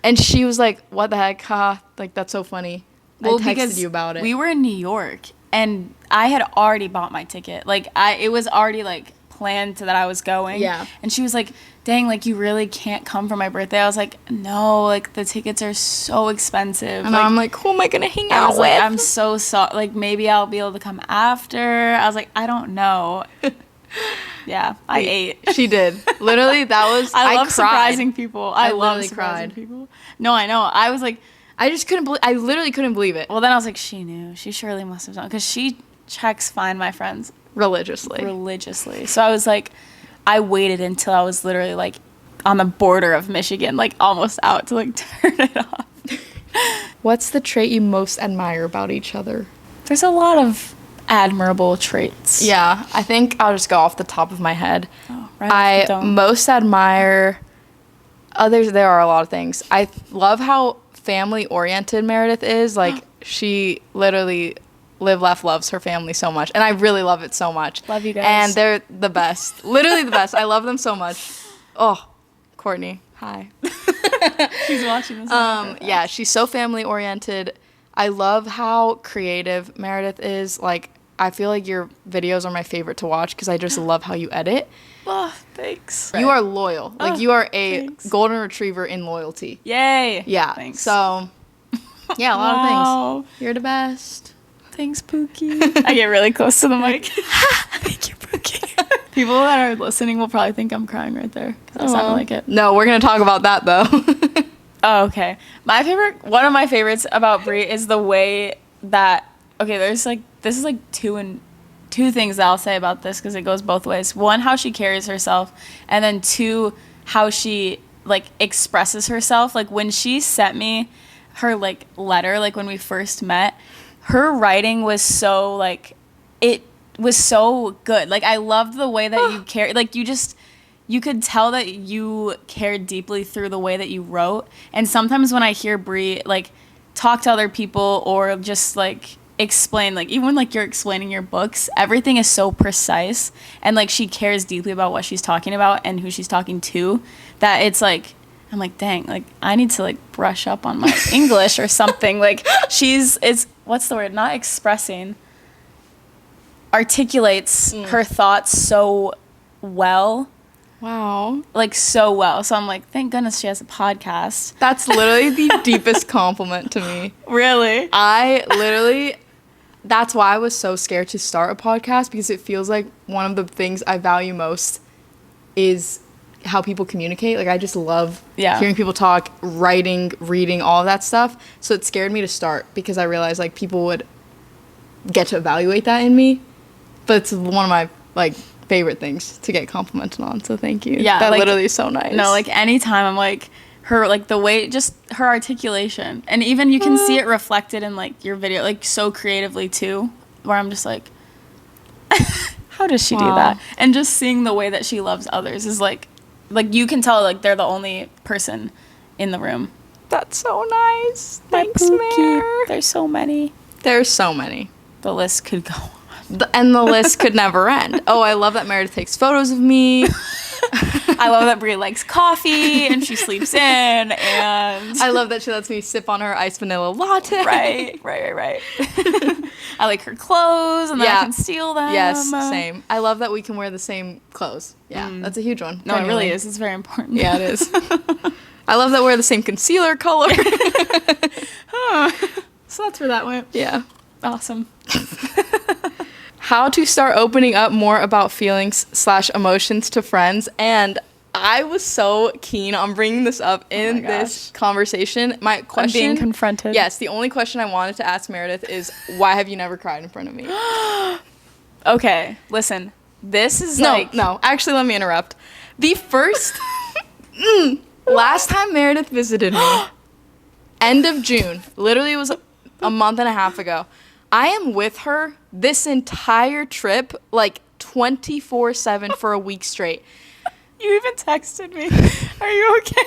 and she was like, what the heck, huh? Like, that's so funny. I texted you about it. We were in New York and I had already bought my ticket. Like, it was already like planned that I was going. Yeah. And she was like, dang, like you really can't come for my birthday. I was like, no, like the tickets are so expensive. And like, I'm like, who am I gonna hang I out was with? like, I'm so sorry. Like maybe I'll be able to come after. I was like, I don't know. Yeah, I ate. She did. Literally, that was. I love cried. surprising people. I love literally surprising cried. people. No, I know. I was like, I just couldn't believe. I literally couldn't believe it. well, then I was like, she knew. She surely must have done because she checks Find My Friends Religiously. So I was like, I waited until I was literally like on the border of Michigan, like almost out to like turn it off. What's the trait you most admire about each other? There's a lot of admirable traits. Yeah, I think I'll just go off the top of my head. Oh, right off the I dome. most admire. Others, there are a lot of things. I love how family oriented Meredith is. Like she literally loves her family so much, and I really love it so much. Love you guys. And they're the best. Literally the best. I love them so much. Oh, Courtney, hi. She's watching this. Yeah, she's so family oriented. I love how creative Meredith is. Like, I feel like your videos are my favorite to watch because I just love how you edit. Oh, thanks. You are loyal. Like, Oh, you are a thanks. golden retriever in loyalty. Yay. Yeah. Thanks. So, yeah, a lot of Wow. things. You're the best. Thanks, Pookie. I get really close to the mic. Thank you, Pookie. People that are listening will probably think I'm crying right there. 'Cause I sound like it. No, we're going to talk about that, though. Oh, okay. One of my favorites about Brie is the way that, okay, there's like, this is like two things that I'll say about this because it goes both ways. One, how she carries herself, and then two, how she like expresses herself. Like when she sent me her like letter, like when we first met, her writing was so like, it was so good. Like I loved the way that you carry, like you could tell that you cared deeply through the way that you wrote. And sometimes when I hear Brie like talk to other people or just like explain, like even when like you're explaining your books, everything is so precise and like she cares deeply about what she's talking about and who she's talking to, that it's like I'm like, dang, like I need to like brush up on my English or something. Like it's what's the word? Not expressing. Articulates her thoughts so well. Wow. Like so well. So I'm like, thank goodness she has a podcast. That's literally the deepest compliment to me. Really? That's why I was so scared to start a podcast because it feels like one of the things I value most is how people communicate. Like I just love hearing people talk, writing, reading, all of that stuff. So it scared me to start because I realized like people would get to evaluate that in me. But it's one of my like favorite things to get complimented on. So thank you. Yeah, that like, literally is so nice. No, like anytime I'm like her, like the way, just her articulation, and even you can see it reflected in like your video, like so creatively too, where I'm just like, how does she do that? And just seeing the way that she loves others is like you can tell like they're the only person in the room. That's so nice. Thanks, Mare. There's so many. There's so many. The list could go on. And the list could never end. Oh, I love that Meredith takes photos of me. I love that Brie likes coffee and she sleeps in, and I love that she lets me sip on her iced vanilla latte. Right. I like her clothes, and then I can steal them. Yes, same. I love that we can wear the same clothes. Yeah, that's a huge one. No, it really is. It's very important. Yeah, it is. I love that we're the same concealer color. So that's where that went. Yeah. Awesome. How to start opening up more about feelings / emotions to friends. And I was so keen on bringing this up in this conversation. My question... I'm being confronted. Yes, the only question I wanted to ask Meredith is, why have you never cried in front of me? Okay, listen. This is No, actually, let me interrupt. The first... last time Meredith visited me, end of June, literally it was a month and a half ago, I am with her this entire trip, like 24/7 for a week straight. You even texted me. Are you okay?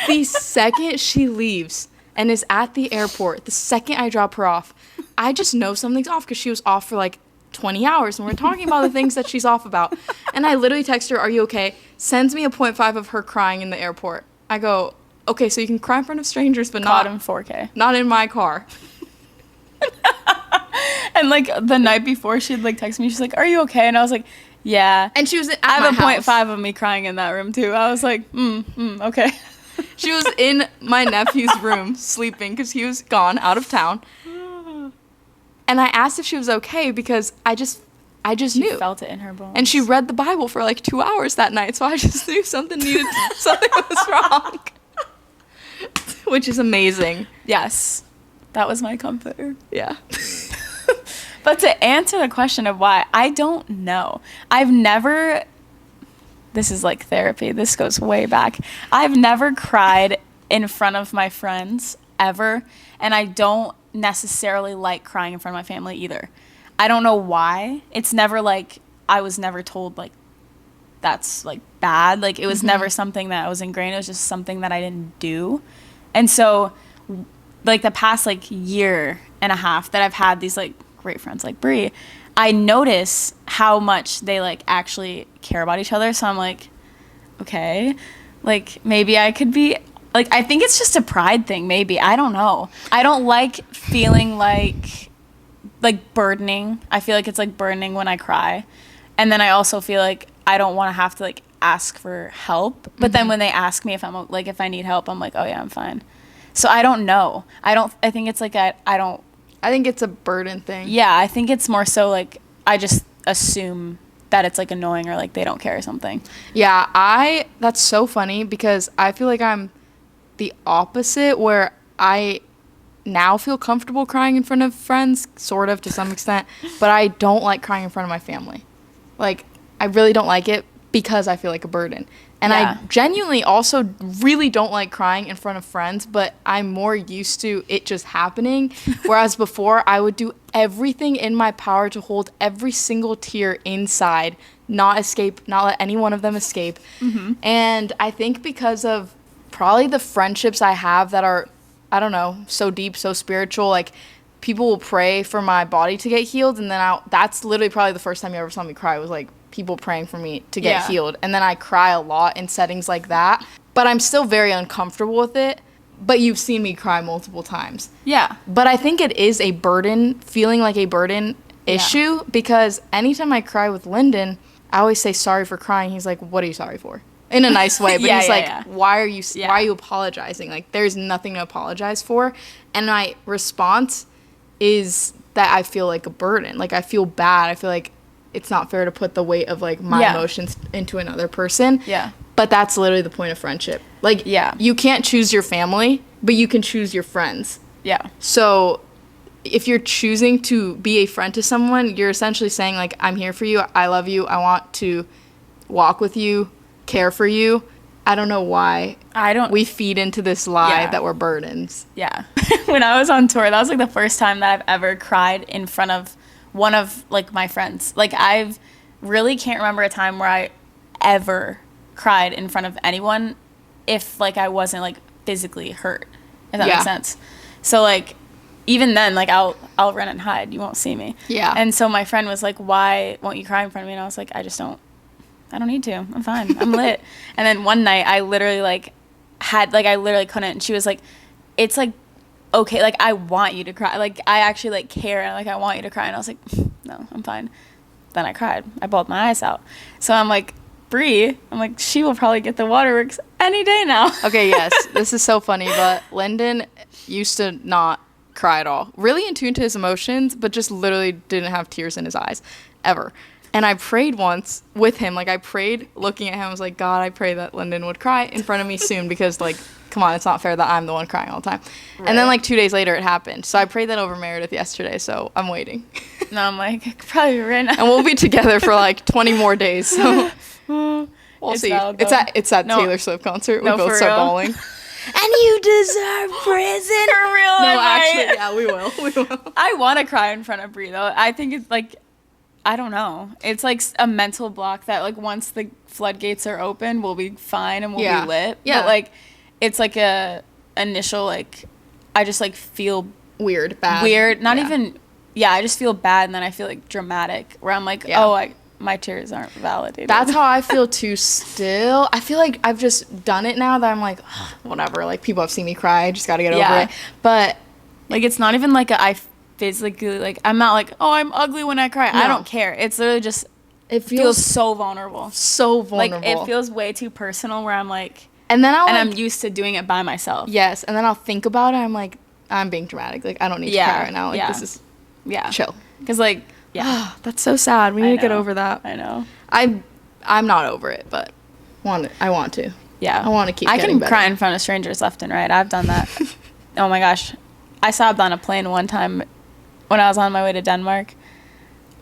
The second she leaves and is at the airport, the second I drop her off, I just know something's off because she was off for like 20 hours and we're talking about the things that she's off about. And I literally text her, "Are you okay?" Sends me a 0.5 of her crying in the airport. I go, "Okay, so you can cry in front of strangers, but Caught in 4K. Not in my car." And like the night before, she'd like text me. She's like, "Are you okay?" And I was like, "Yeah." And she was at I have my a house. 0.5 of me crying in that room too. I was like, okay. She was in my nephew's room sleeping because he was gone out of town. And I asked if she was okay because I just She knew. felt it in her bones. And she read the Bible for like 2 hours that night, so I just knew something was wrong. Which is amazing. Yes, that was my comforter. Yeah. But to answer the question of why, I don't know. This is like therapy. This goes way back. I've never cried in front of my friends ever, and I don't necessarily like crying in front of my family either. I don't know why. It's never like, I was never told like that's like bad. Like it was never something that was ingrained. It was just something that I didn't do. And so like the past like year and a half that I've had these like great friends like Brie, I notice how much they like actually care about each other. So I'm like, okay, like maybe I could be like, I think it's just a pride thing. Maybe, I don't know. I don't like feeling like burdening. I feel like it's like burdening when I cry. And then I also feel like I don't want to have to like ask for help. But then when they ask me if I'm like, if I need help, I'm like, oh yeah, I'm fine. So I don't know. I think it's like, I think it's a burden thing. Yeah, I think it's more so like I just assume that it's like annoying or like they don't care or something. Yeah, that's so funny because I feel like I'm the opposite where I now feel comfortable crying in front of friends, sort of to some extent, but I don't like crying in front of my family. Like, I really don't like it because I feel like a burden. And I genuinely also really don't like crying in front of friends, but I'm more used to it just happening. Whereas before, I would do everything in my power to hold every single tear inside, not escape, not let any one of them escape. And I think because of probably the friendships I have that are, I don't know, so deep, so spiritual, like people will pray for my body to get healed. And then that's literally probably the first time you ever saw me cry was like, people praying for me to get healed. And then I cry a lot in settings like that, but I'm still very uncomfortable with it. But you've seen me cry multiple times. Yeah. But I think it is a burden, feeling like a burden issue, because anytime I cry with Lyndon, I always say sorry for crying. He's like, "What are you sorry for?" In a nice way, but he's like, why are you apologizing? Like, there's nothing to apologize for. And my response is that I feel like a burden. Like, I feel bad. I feel like it's not fair to put the weight of like my emotions into another person. Yeah. But that's literally the point of friendship. Like, you can't choose your family, but you can choose your friends. Yeah. So if you're choosing to be a friend to someone, you're essentially saying like, I'm here for you. I love you. I want to walk with you, care for you. I don't know why we feed into this lie that we're burdens. Yeah. When I was on tour, that was like the first time that I've ever cried in front of one of like my friends. Like I've really can't remember a time where I ever cried in front of anyone if like I wasn't like physically hurt, if that makes sense. So like even then, like, I'll run and hide. You won't see me. Yeah. And so my friend was like, why won't you cry in front of me? And I was like, I don't need to. I'm fine. I'm lit. And then one night I literally like I literally couldn't. And she was like, it's like, okay, like, I want you to cry. Like, I actually like care. And like, I want you to cry. And I was like, no, I'm fine. Then I cried. I bawled my eyes out. So I'm like, Bree, I'm like, she will probably get the waterworks any day now. Okay, yes. This is so funny, but Lyndon used to not cry at all. Really in tune to his emotions, but just literally didn't have tears in his eyes, ever. And I prayed once with him. Like, I prayed looking at him. I was like, God, I pray that Lyndon would cry in front of me soon because, like, come on, it's not fair that I'm the one crying all the time. Right. And then, like, 2 days later, it happened. So I prayed that over Meredith yesterday, so I'm waiting. No, I'm like, probably right now. And we'll be together for, like, 20 more days, so we'll see. It's at Taylor Swift concert. We both start bawling. And you deserve prison. For real. No, actually, yeah, we will. We will. I want to cry in front of Brie, though. I think it's, like, I don't know. It's, like, a mental block that, like, once the floodgates are open, we'll be fine and we'll be lit. Yeah. But, like, it's, like, a initial, like, I just, like, feel bad. Not even, I just feel bad, and then I feel, like, dramatic, where I'm like, my tears aren't validated. That's how I feel too still. I feel like I've just done it now that I'm like, whatever. Like, people have seen me cry. I just got to get over it. But, like, it's not even like I physically, like, I'm not like, oh, I'm ugly when I cry. No. I don't care. It's literally just, it feels so vulnerable. So vulnerable. Like, it feels way too personal where I'm like, and then I'm used to doing it by myself. Yes. And then I'll think about it. I'm like, I'm being dramatic. Like, I don't need to cry right now. Like, this is chill. Because, like, that's so sad. We need to get over that. I know. I'm not over it, but I want to. Yeah. I want to keep I getting can better. cry in front of strangers left and right. I've done that. Oh my gosh. I sobbed on a plane one time when I was on my way to Denmark.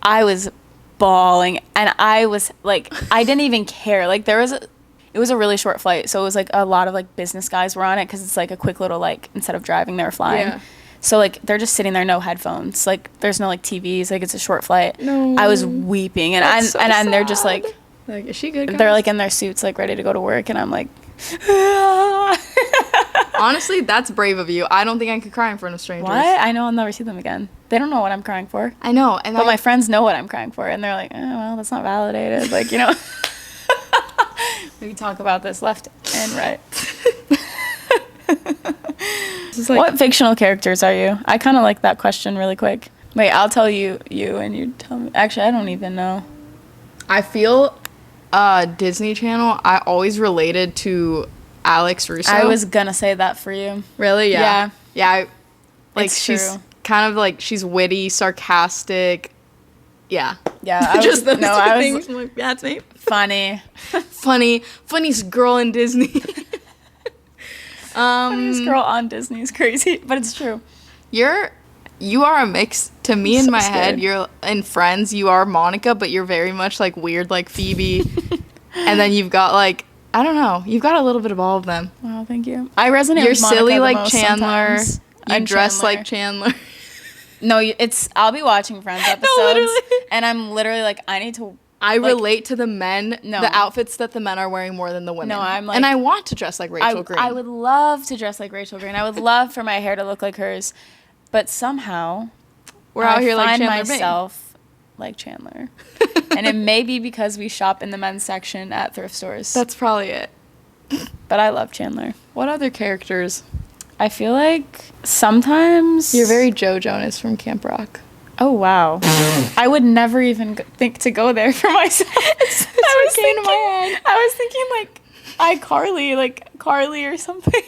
I was bawling, and I was like, I didn't even care. Like, it was a really short flight, so it was like a lot of like business guys were on it because it's like a quick little, like, instead of driving, they were flying. Yeah. So, like, they're just sitting there, no headphones. Like, there's no, like, TVs. Like, it's a short flight. No. I was weeping. And they're just, like, is she good, guys? They're, like, in their suits, like, ready to go to work. And I'm, like, honestly, that's brave of you. I don't think I could cry in front of strangers. What? I know I'll never see them again. They don't know what I'm crying for. I know. But my friends know what I'm crying for. And they're like, oh, well, that's not validated. Like, you know. We talk about this left and right. Like, what fictional characters are you? I kind of like that question really quick. Wait, I'll tell you and you tell me. Actually, I don't even know. I feel Disney Channel, I always related to Alex Russo. I was gonna say that for you. Really? Yeah. Yeah. She's true. Kind of like, she's witty, sarcastic. Yeah. Yeah. I was things. I'm like, yeah, that's me. Funny. Funniest girl in Disney. Funniest girl on Disney is crazy, but it's true. You are a mix to me. In my head. You're in Friends. You are Monica, but you're very much like weird, like Phoebe. And then you've got like, I don't know. You've got a little bit of all of them. Wow, thank you. I resonate. You're with Monica silly the like most Chandler. Sometimes. You dress like Chandler. No, I'll be watching Friends episodes, and I'm literally like, I need to. I relate to the men, the outfits that the men are wearing more than the women. No, I'm like, and I want to dress like Rachel Green. I would love to dress like Rachel Green. I would love for my hair to look like hers, but somehow we're out here like Chandler myself like Chandler, and it may be because we shop in the men's section at thrift stores. That's probably it. But I love Chandler. What other characters? I feel like sometimes you're very Joe Jonas from Camp Rock. Oh, wow. I would never even think to go there for myself. I was thinking, like, iCarly, like, Carly or something.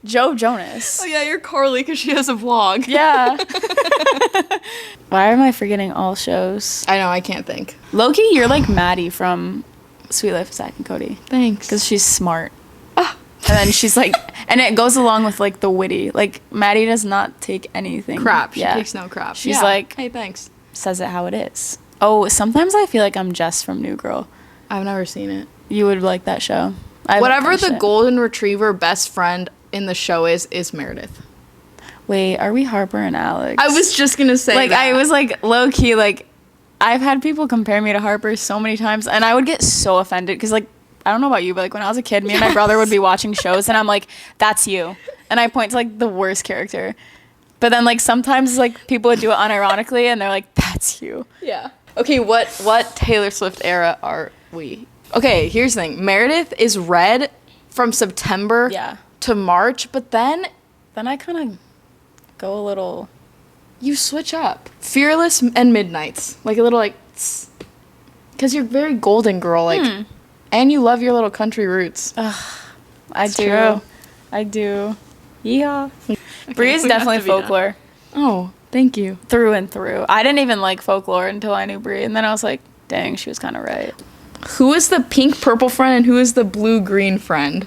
Joe Jonas. Oh, yeah, you're Carly because she has a vlog. Yeah. Why am I forgetting all shows? I know, I can't think. Loki, you're like Maddie from Sweet Life of Zack and Cody. Thanks. Because she's smart. And then she's like, and it goes along with like the witty. Like, Maddie does not take anything. Crap. She takes no crap. She's like, hey, thanks. Says it how it is. Oh, sometimes I feel like I'm Jess from New Girl. I've never seen it. You would like that show. Whatever the golden retriever best friend in the show is Meredith. Wait, are we Harper and Alex? I was just going to say like, that. I was like, low key, like, I've had people compare me to Harper so many times, and I would get so offended because, like, I don't know about you, but like when I was a kid, me and my brother would be watching shows and I'm like, that's you. And I point to like the worst character. But then like sometimes like people would do it unironically and they're like, that's you. Yeah. Okay, what Taylor Swift era are we? Okay, here's the thing. Meredith is red from September to March, but then I kind of go a little... You switch up. Fearless and Midnights. Like a little like... Because you're very golden girl, like... And you love your little country roots. I do. I do. Yeah. Brie is definitely folklore. Oh, thank you. Through and through. I didn't even like folklore until I knew Brie, and then I was like, dang, she was kind of right. Who is the pink-purple friend and who is the blue-green friend?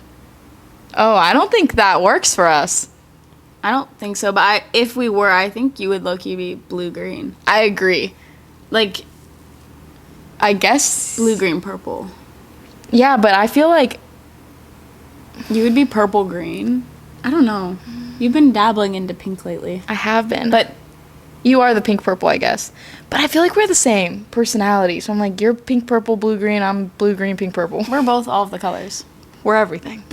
Oh, I don't think that works for us. I don't think so, but if we were, I think you would low-key be blue-green. I agree. Like, I guess... Blue-green-purple. Yeah, but I feel like... You would be purple-green. I don't know. You've been dabbling into pink lately. I have been. But you are the pink-purple, I guess. But I feel like we're the same personality. So I'm like, you're pink-purple, blue-green, I'm blue-green, pink-purple. We're both all of the colors. We're everything.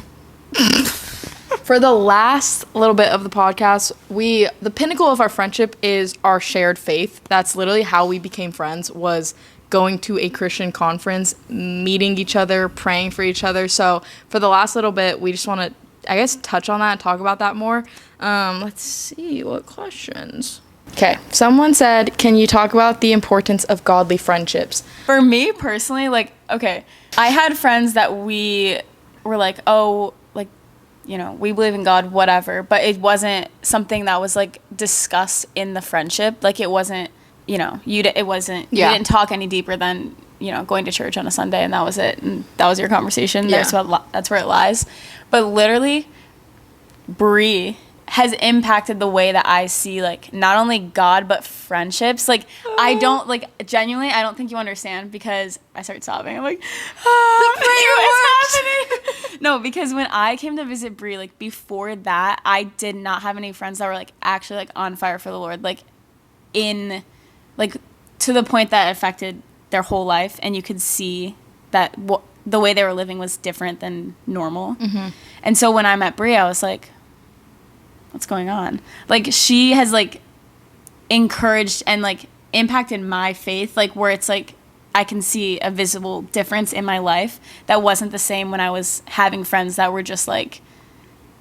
For the last little bit of the podcast, the pinnacle of our friendship is our shared faith. That's literally how we became friends, was going to a Christian conference, meeting each other, praying for each other. So for the last little bit, we just want to, I guess, touch on that and talk about that more. Let's see, what questions? Okay, someone said, can you talk about the importance of godly friendships? For me personally, like, okay, I had friends that we were like, oh, like, you know, we believe in God, whatever, but it wasn't something that was like discussed in the friendship. Like, it wasn't, you know, you didn't talk any deeper than, you know, going to church on a Sunday and that was it. And that was your conversation. Yeah. That's where it lies. But literally, Brie has impacted the way that I see, like, not only God, but friendships. Like, I don't, like, genuinely, I don't think you understand, because I start sobbing. I'm like, what's happening? No, because when I came to visit Brie, like, before that, I did not have any friends that were, like, actually, like, on fire for the Lord. Like, to the point that it affected their whole life, and you could see that the way they were living was different than normal. Mm-hmm. And so when I met Brie, I was like, what's going on? Like, she has, like, encouraged and, like, impacted my faith, like, where it's, like, I can see a visible difference in my life that wasn't the same when I was having friends that were just, like,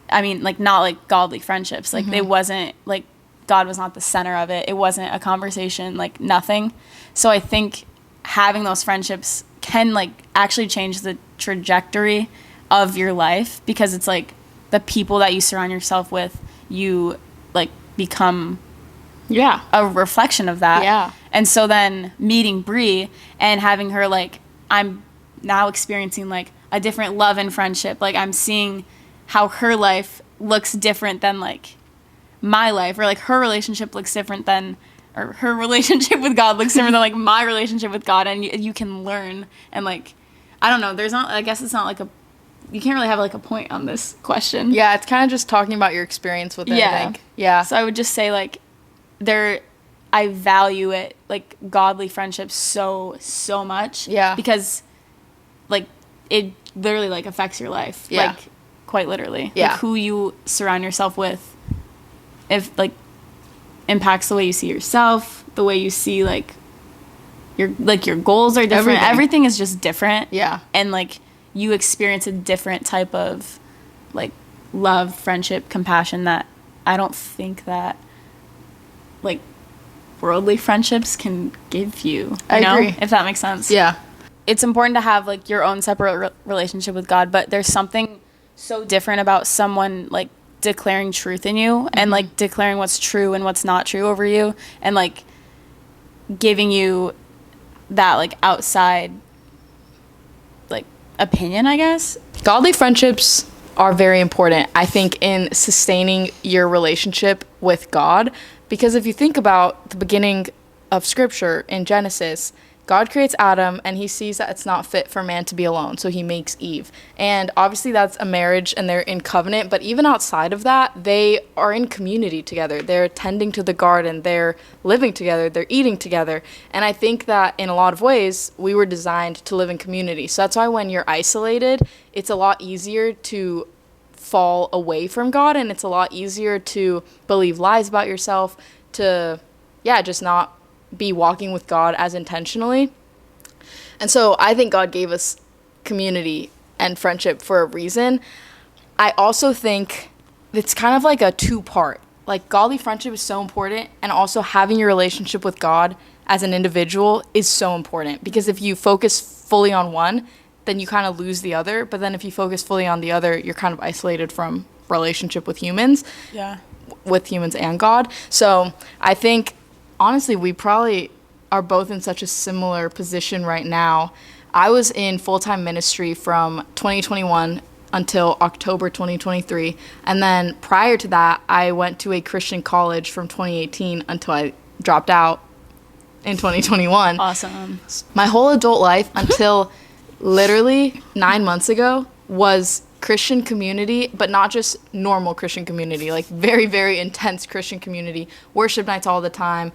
I mean, like, not, like, godly friendships. Like, they wasn't, like, God was not the center of it. It wasn't a conversation, like, nothing. So I think having those friendships can, like, actually change the trajectory of your life, because it's, like, the people that you surround yourself with, you, like, become a reflection of that. Yeah. And so then meeting Brie and having her, like, I'm now experiencing, like, a different love and friendship. Like, I'm seeing how her life looks different than, like, my life, or, like, her relationship looks different than, or her relationship with God looks different than, like, my relationship with God. And you can learn, and, like, I don't know, I guess it's not, like, you can't really have, like, a point on this question. Yeah, it's kind of just talking about your experience with it, I think. Yeah. So I would just say, like, I value it, like, godly friendships so much. Yeah. Because, like, it literally, like, affects your life. Yeah. Like, quite literally. Yeah. Like, who you surround yourself with, if, like, impacts the way you see yourself, the way you see, like, your goals are different. Everything is just different. Yeah. And, like, you experience a different type of, like, love, friendship, compassion that I don't think that, like, worldly friendships can give you. I agree. If that makes sense. Yeah. It's important to have, like, your own separate relationship with God, but there's something so different about someone, like, declaring truth in you and, like, declaring what's true and what's not true over you, and, like, giving you that, like, outside, like, opinion, I guess. Godly friendships are very important, I think, in sustaining your relationship with God, because if you think about the beginning of Scripture in Genesis, God creates Adam, and he sees that it's not fit for man to be alone, so he makes Eve. And obviously that's a marriage, and they're in covenant, but even outside of that, they are in community together. They're tending to the garden, they're living together, they're eating together. And I think that in a lot of ways, we were designed to live in community. So that's why when you're isolated, it's a lot easier to fall away from God, and it's a lot easier to believe lies about yourself, to, just not be walking with God as intentionally. And so I think God gave us community and friendship for a reason. I also think it's kind of like a two-part. Like, godly friendship is so important, and also having your relationship with God as an individual is so important, because if you focus fully on one, then you kind of lose the other. But then if you focus fully on the other, you're kind of isolated from relationship with humans. Yeah. With humans and God. So I think, honestly, we probably are both in such a similar position right now. I was in full-time ministry from 2021 until October 2023. And then prior to that, I went to a Christian college from 2018 until I dropped out in 2021. Awesome. My whole adult life until literally 9 months ago was Christian community, but not just normal Christian community, like very, very intense Christian community, worship nights all the time,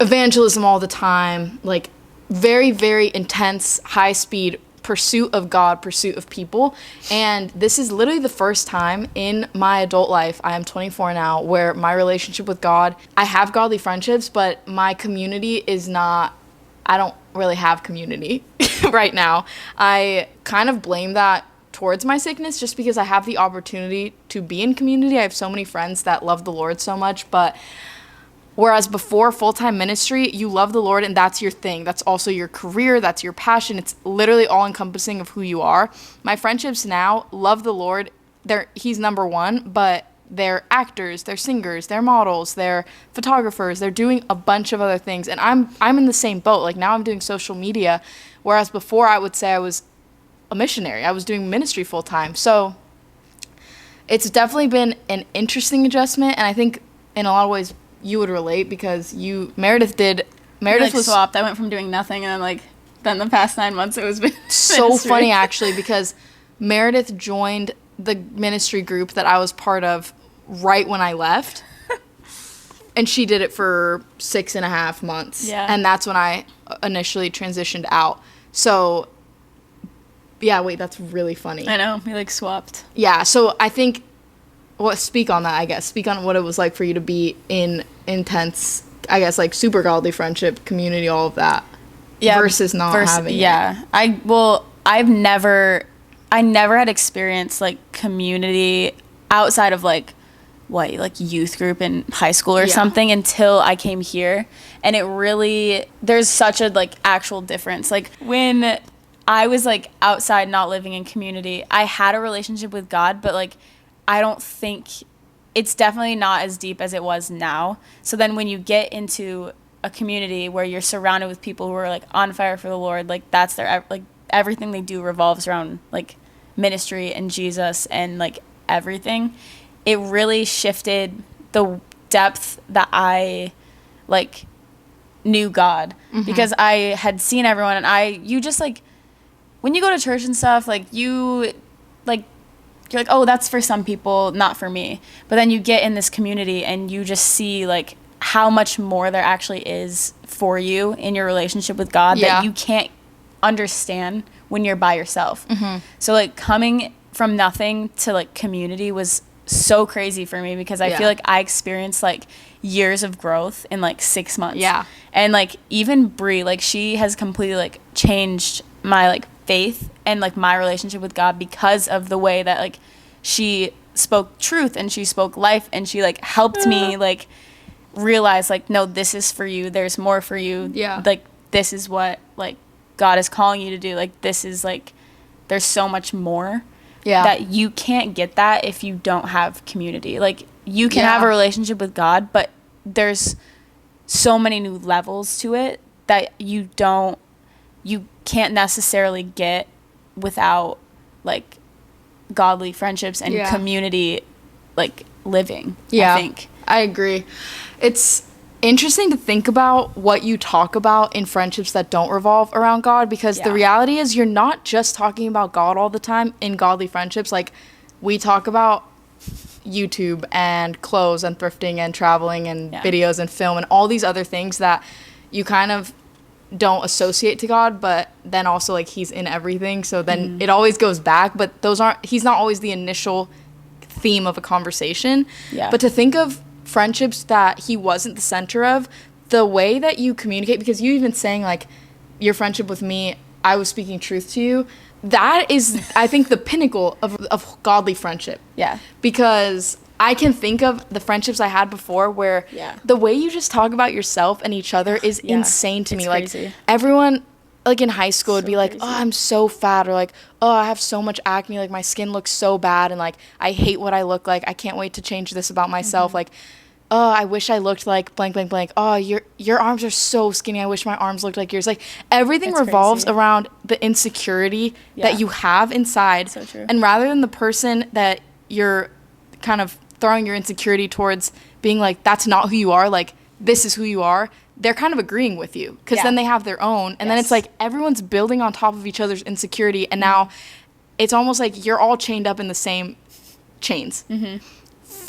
evangelism all the time, like very, very intense, high-speed pursuit of God, pursuit of people. And this is literally the first time in my adult life, I am 24 now, where my relationship with God, I have godly friendships, but my community is not, I don't really have community right now. I kind of blame that towards my sickness, just because I have the opportunity to be in community. I have so many friends that love the Lord so much, but whereas before full-time ministry, you love the Lord and that's your thing. That's also your career, that's your passion. It's literally all-encompassing of who you are. My friendships now love the Lord. He's number one, but they're actors, they're singers, they're models, they're photographers, they're doing a bunch of other things. And I'm in the same boat. Like, now I'm doing social media, whereas before I would say I was a missionary. I was doing ministry full time. So it's definitely been an interesting adjustment, and I think in a lot of ways you would relate, because Meredith was swapped. I went from doing nothing, and then the past 9 months it was been so ministry. Funny actually, because Meredith joined the ministry group that I was part of right when I left. And she did it for 6.5 months. Yeah. And that's when I initially transitioned out. So yeah, wait, that's really funny. I know, we swapped. Yeah, so I think, speak on that, I guess. Speak on what it was like for you to be in intense, I guess, super godly friendship, community, all of that. Yeah. Versus not having yeah. it. I never had experience, community outside of, youth group in high school or something until I came here. And it really, there's such a, actual difference. When I was outside, not living in community, I had a relationship with God, but I don't think it's definitely not as deep as it was now. So then when you get into a community where you're surrounded with people who are on fire for the Lord, that's their everything they do revolves around ministry and Jesus and everything. It really shifted the depth that I knew God, because I had seen everyone, and you just when you go to church and stuff, you're oh, that's for some people, not for me. But then you get in this community and you just see how much more there actually is for you in your relationship with God that you can't understand when you're by yourself. So coming from nothing to community was so crazy for me, because I feel I experienced years of growth in 6 months. Yeah. And even Brie, she has completely changed my faith and my relationship with God, because of the way that she spoke truth and she spoke life, and she helped me realize no, this is for you, there's more for you. Yeah. This is what God is calling you to do. This is there's so much more. Yeah. That you can't get that if you don't have community. You can have a relationship with God, but there's so many new levels to it that you can't necessarily get without godly friendships and community living. I think I agree. It's interesting to think about what you talk about in friendships that don't revolve around God, because the reality is you're not just talking about God all the time in godly friendships. Like, we talk about YouTube and clothes and thrifting and traveling and videos and film and all these other things that you kind of don't associate to God, but then also, like, he's in everything, so then it always goes back, but he's not always the initial theme of a conversation. But to think of friendships that he wasn't the center of, the way that you communicate, because you even saying, like, your friendship with me, I was speaking truth to you, that is, I think, the pinnacle of godly friendship. Because I can think of the friendships I had before where the way you just talk about yourself and each other is insane to me. Crazy. Like, everyone, like, in high school would be like, crazy. oh, I'm so fat, or like, oh, I have so much acne, like, my skin looks so bad, and like, I hate what I look like, I can't wait to change this about myself. Like, oh, I wish I looked like blank, blank, blank. Oh, your arms are so skinny. I wish my arms looked like yours. Like, everything revolves around the insecurity that you have inside. So true. And rather than the person that you're kind of throwing your insecurity towards being like, that's not who you are, like, this is who you are, they're kind of agreeing with you, because then they have their own. And then it's like everyone's building on top of each other's insecurity. And now it's almost like you're all chained up in the same chains.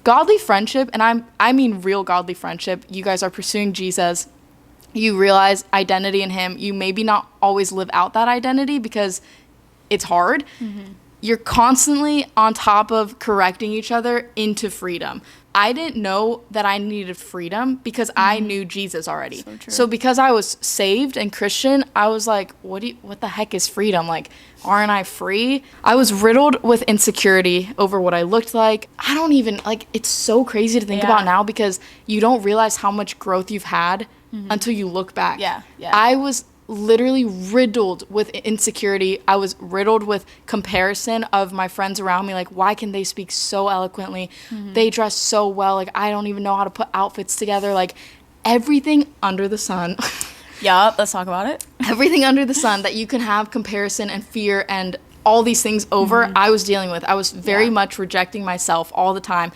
Godly friendship, and I mean real godly friendship, you guys are pursuing Jesus, you realize identity in him, you maybe not always live out that identity because it's hard. You're constantly on top of correcting each other into freedom. I didn't know that I needed freedom because I knew Jesus already. So because I was saved and Christian, I was like, what the heck is freedom? Like, aren't I free? I was riddled with insecurity over what I looked like. I don't even, like, it's so crazy to think about now, because you don't realize how much growth you've had until you look back. I was literally riddled with insecurity. I was riddled with comparison of my friends around me. Like, why can they speak so eloquently? They dress so well. Like, I don't even know how to put outfits together. Like, everything under the sun. Let's talk about it. Everything under the sun that you can have comparison and fear and all these things over, I was dealing with. I was very much rejecting myself all the time.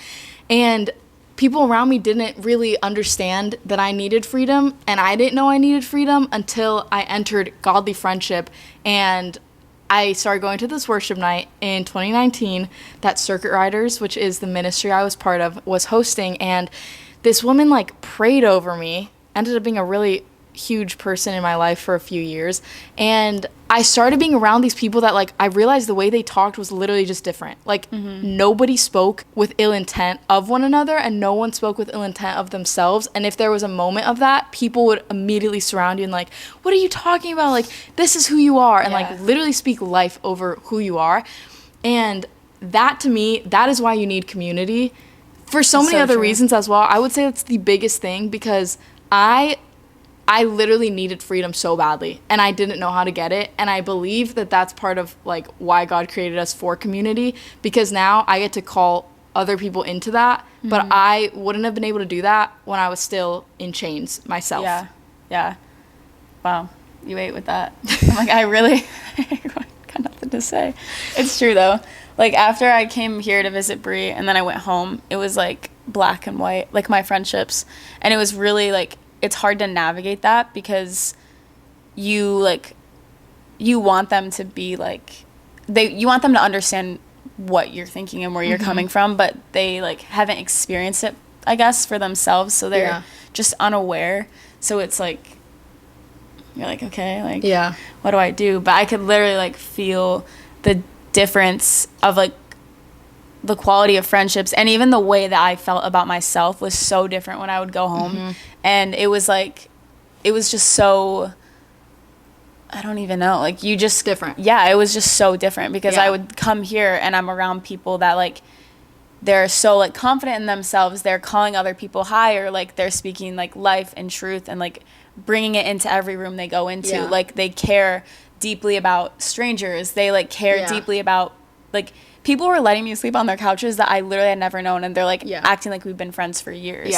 And people around me didn't really understand that I needed freedom, and I didn't know I needed freedom until I entered godly friendship, and I started going to this worship night in 2019 that Circuit Riders, which is the ministry I was part of, was hosting, and this woman, like, prayed over me, ended up being a really huge person in my life for a few years, and I started being around these people that, like, I realized the way they talked was literally just different. Like, nobody spoke with ill intent of one another, and no one spoke with ill intent of themselves. And if there was a moment of that, people would immediately surround you and, like, what are you talking about? Like, this is who you are, and like, literally speak life over who you are. And that, to me, that is why you need community, for so many other reasons as well. I would say that's the biggest thing, because I literally needed freedom so badly, and I didn't know how to get it. And I believe that that's part of, like, why God created us for community, because now I get to call other people into that. But I wouldn't have been able to do that when I was still in chains myself. Wow, you ate with that. I'm like, I really got nothing to say. It's true though. Like, after I came here to visit Bree and then I went home, it was like black and white, like my friendships, and it was really like, it's hard to navigate that, because you want them to be like, you want them to understand what you're thinking and where you're coming from, but they, like, haven't experienced it, I guess, for themselves, so they're just unaware. So it's like, you're like, okay, like, what do I do? But I could literally, like, feel the difference of, like, the quality of friendships, and even the way that I felt about myself was so different when I would go home. And it was like, it was just so, I don't even know, like, you just different. It was just so different, because I would come here and I'm around people that, like, they're so, like, confident in themselves, they're calling other people higher, like, they're speaking, like, life and truth, and, like, bringing it into every room they go into. Like, they care deeply about strangers, they, like, care deeply about, like, people were letting me sleep on their couches that I literally had never known, and they're, like, acting like we've been friends for years.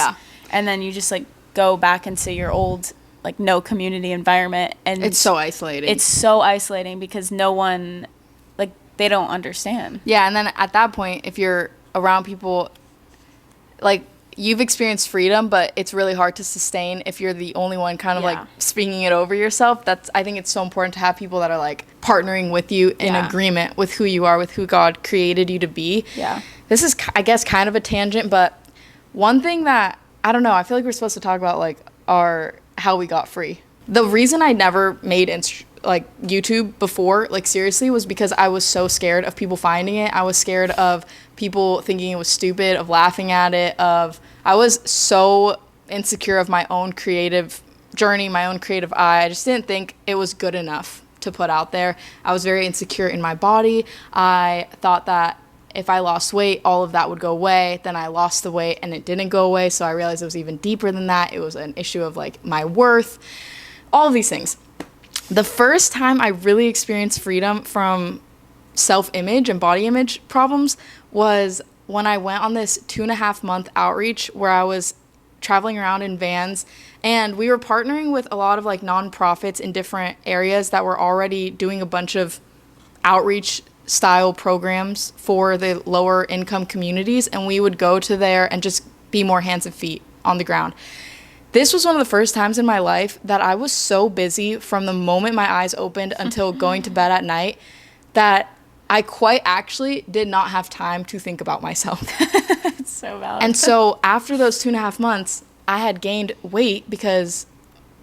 And then you just, like, go back into your old, like, no community environment, and it's so isolating. It's so isolating, because no one, like, they don't understand. And then at that point, if you're around people, like, you've experienced freedom, but it's really hard to sustain if you're the only one kind of Yeah. like speaking it over yourself. I think it's so important to have people that are like partnering with you in Yeah. agreement with who you are, with who God created you to be. Yeah. This is, I guess, kind of a tangent, but one thing that, I don't know, I feel like we're supposed to talk about like how we got free. The reason I never made YouTube before, like seriously, was because I was so scared of people finding it. I was scared of people thinking it was stupid, of laughing at it, I was so insecure of my own creative journey, my own creative eye. I just didn't think it was good enough to put out there. I was very insecure in my body. I thought that if I lost weight, all of that would go away. Then I lost the weight and it didn't go away. So I realized it was even deeper than that. It was an issue of like my worth, all of these things. The first time I really experienced freedom from self-image and body image problems was when I went on this 2.5-month outreach where I was traveling around in vans, and we were partnering with a lot of like nonprofits in different areas that were already doing a bunch of outreach style programs for the lower income communities, and we would go to there and just be more hands and feet on the ground. This was one of the first times in my life that I was so busy from the moment my eyes opened until going to bed at night that I quite actually did not have time to think about myself. It's so valid. And so after those 2.5 months, I had gained weight because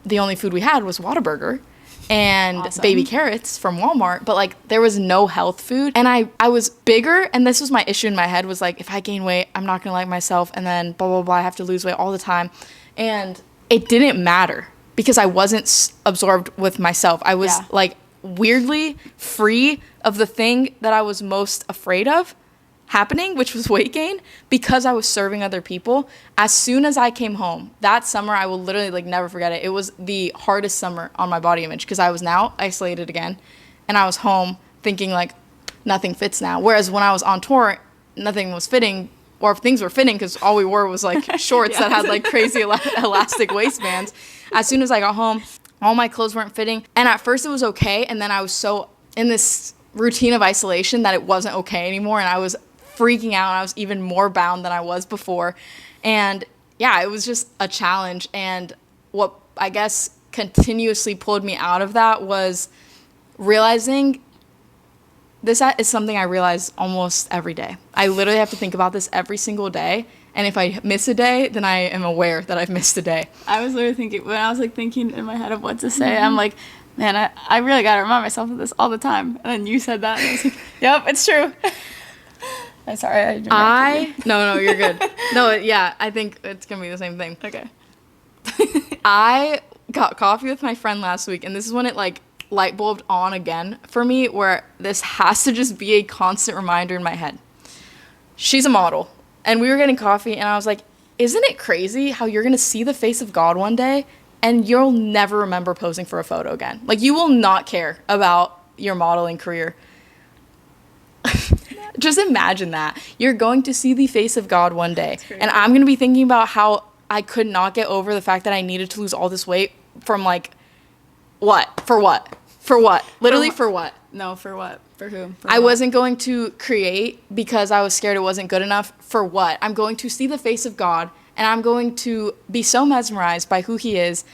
the only food we had was Whataburger and Awesome. baby carrots from Walmart, but like there was no health food. And I was bigger, and this was my issue in my head, was like, if I gain weight, I'm not gonna like myself, and then blah, blah, blah, I have to lose weight all the time. And it didn't matter because I wasn't absorbed with myself. I was like weirdly free of the thing that I was most afraid of happening, which was weight gain, because I was serving other people. As soon as I came home that summer, I will literally like never forget it. It was the hardest summer on my body image because I was now isolated again, and I was home thinking like nothing fits now. Whereas when I was on tour, nothing was fitting, or if things were fitting because all we wore was like shorts that had like crazy elastic waistbands. As soon as I got home, all my clothes weren't fitting. And at first it was okay. And then I was so in this routine of isolation that it wasn't okay anymore. And I was freaking out, and I was even more bound than I was before. And yeah, it was just a challenge. And what I guess continuously pulled me out of that was realizing this is something I realize almost every day. I literally have to think about this every single day. And if I miss a day, then I am aware that I've missed a day. I was literally thinking, when I was like thinking in my head of what to say, I'm like, man, I really got to remind myself of this all the time. And then you said that, and I was like, yep, it's true. I'm sorry. No, you're good. No, yeah, I think it's going to be the same thing. Okay. I got coffee with my friend last week, and this is when it like light bulbed on again for me, where this has to just be a constant reminder in my head. She's a model, and we were getting coffee, and I was like, isn't it crazy how you're gonna see the face of God one day and you'll never remember posing for a photo again? Like, you will not care about your modeling career. Just imagine that. You're going to see the face of God one day, and I'm gonna be thinking about how I could not get over the fact that I needed to lose all this weight from like what? For what? For what? Literally for what? No, for what? For who? For I what? wasn't going to create because I was scared it wasn't good enough. For what? I'm going to see the face of God, and I'm going to be so mesmerized by who he is.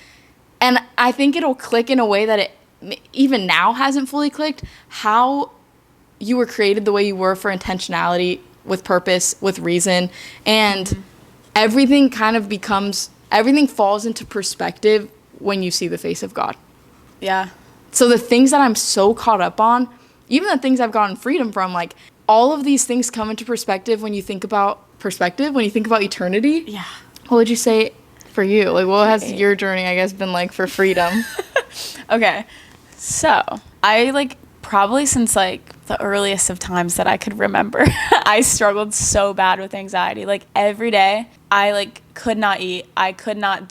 And I think it'll click in a way that it even now hasn't fully clicked, how you were created the way you were, for intentionality, with purpose, with reason. And everything kind of everything falls into perspective when you see the face of God. Yeah. So the things that I'm so caught up on, even the things I've gotten freedom from, like all of these things come into perspective when you think about eternity. Yeah. What would you say for you? Like, what has your journey, I guess, been like for freedom? Okay. So I like probably since like the earliest of times that I could remember, I struggled so bad with anxiety. Like every day I like could not eat. I could not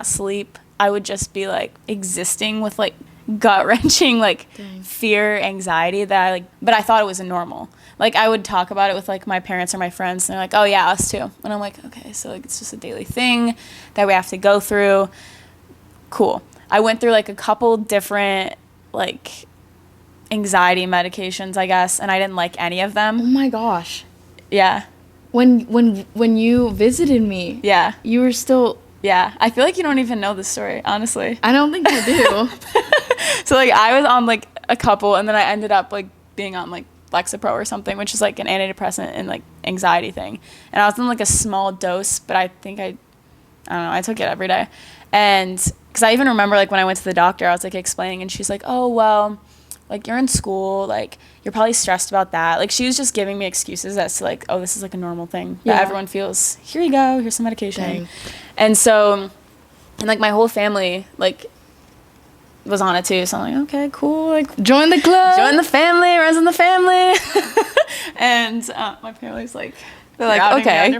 sleep. I would just be like existing with like gut-wrenching like fear, anxiety but I thought it was normal. Like I would talk about it with like my parents or my friends, and they're like, oh yeah, us too. And I'm like, okay, so like it's just a daily thing that we have to go through. Cool. I went through like a couple different like anxiety medications, I guess, and I didn't like any of them. Oh my gosh. Yeah. when you visited me, Yeah. you were still. Yeah. I feel like you don't even know this story, honestly. I don't think I do. So, like, I was on, like, a couple, and then I ended up, like, being on, like, Lexapro or something, which is, like, an antidepressant and, like, anxiety thing. And I was in, like, a small dose, but I think I don't know, I took it every day. And because I even remember, like, when I went to the doctor, I was, like, explaining, and she's like, oh, well, like, you're in school, like, you're probably stressed about that. Like, she was just giving me excuses as to, like, oh, this is, like, a normal thing that everyone feels. Here you go, here's some medication. Dang. And so, and, like, my whole family, like, was on it too. So I'm like, okay, cool. Like, Join the club. join the family, runs in the family. And my family's like, they're like, okay.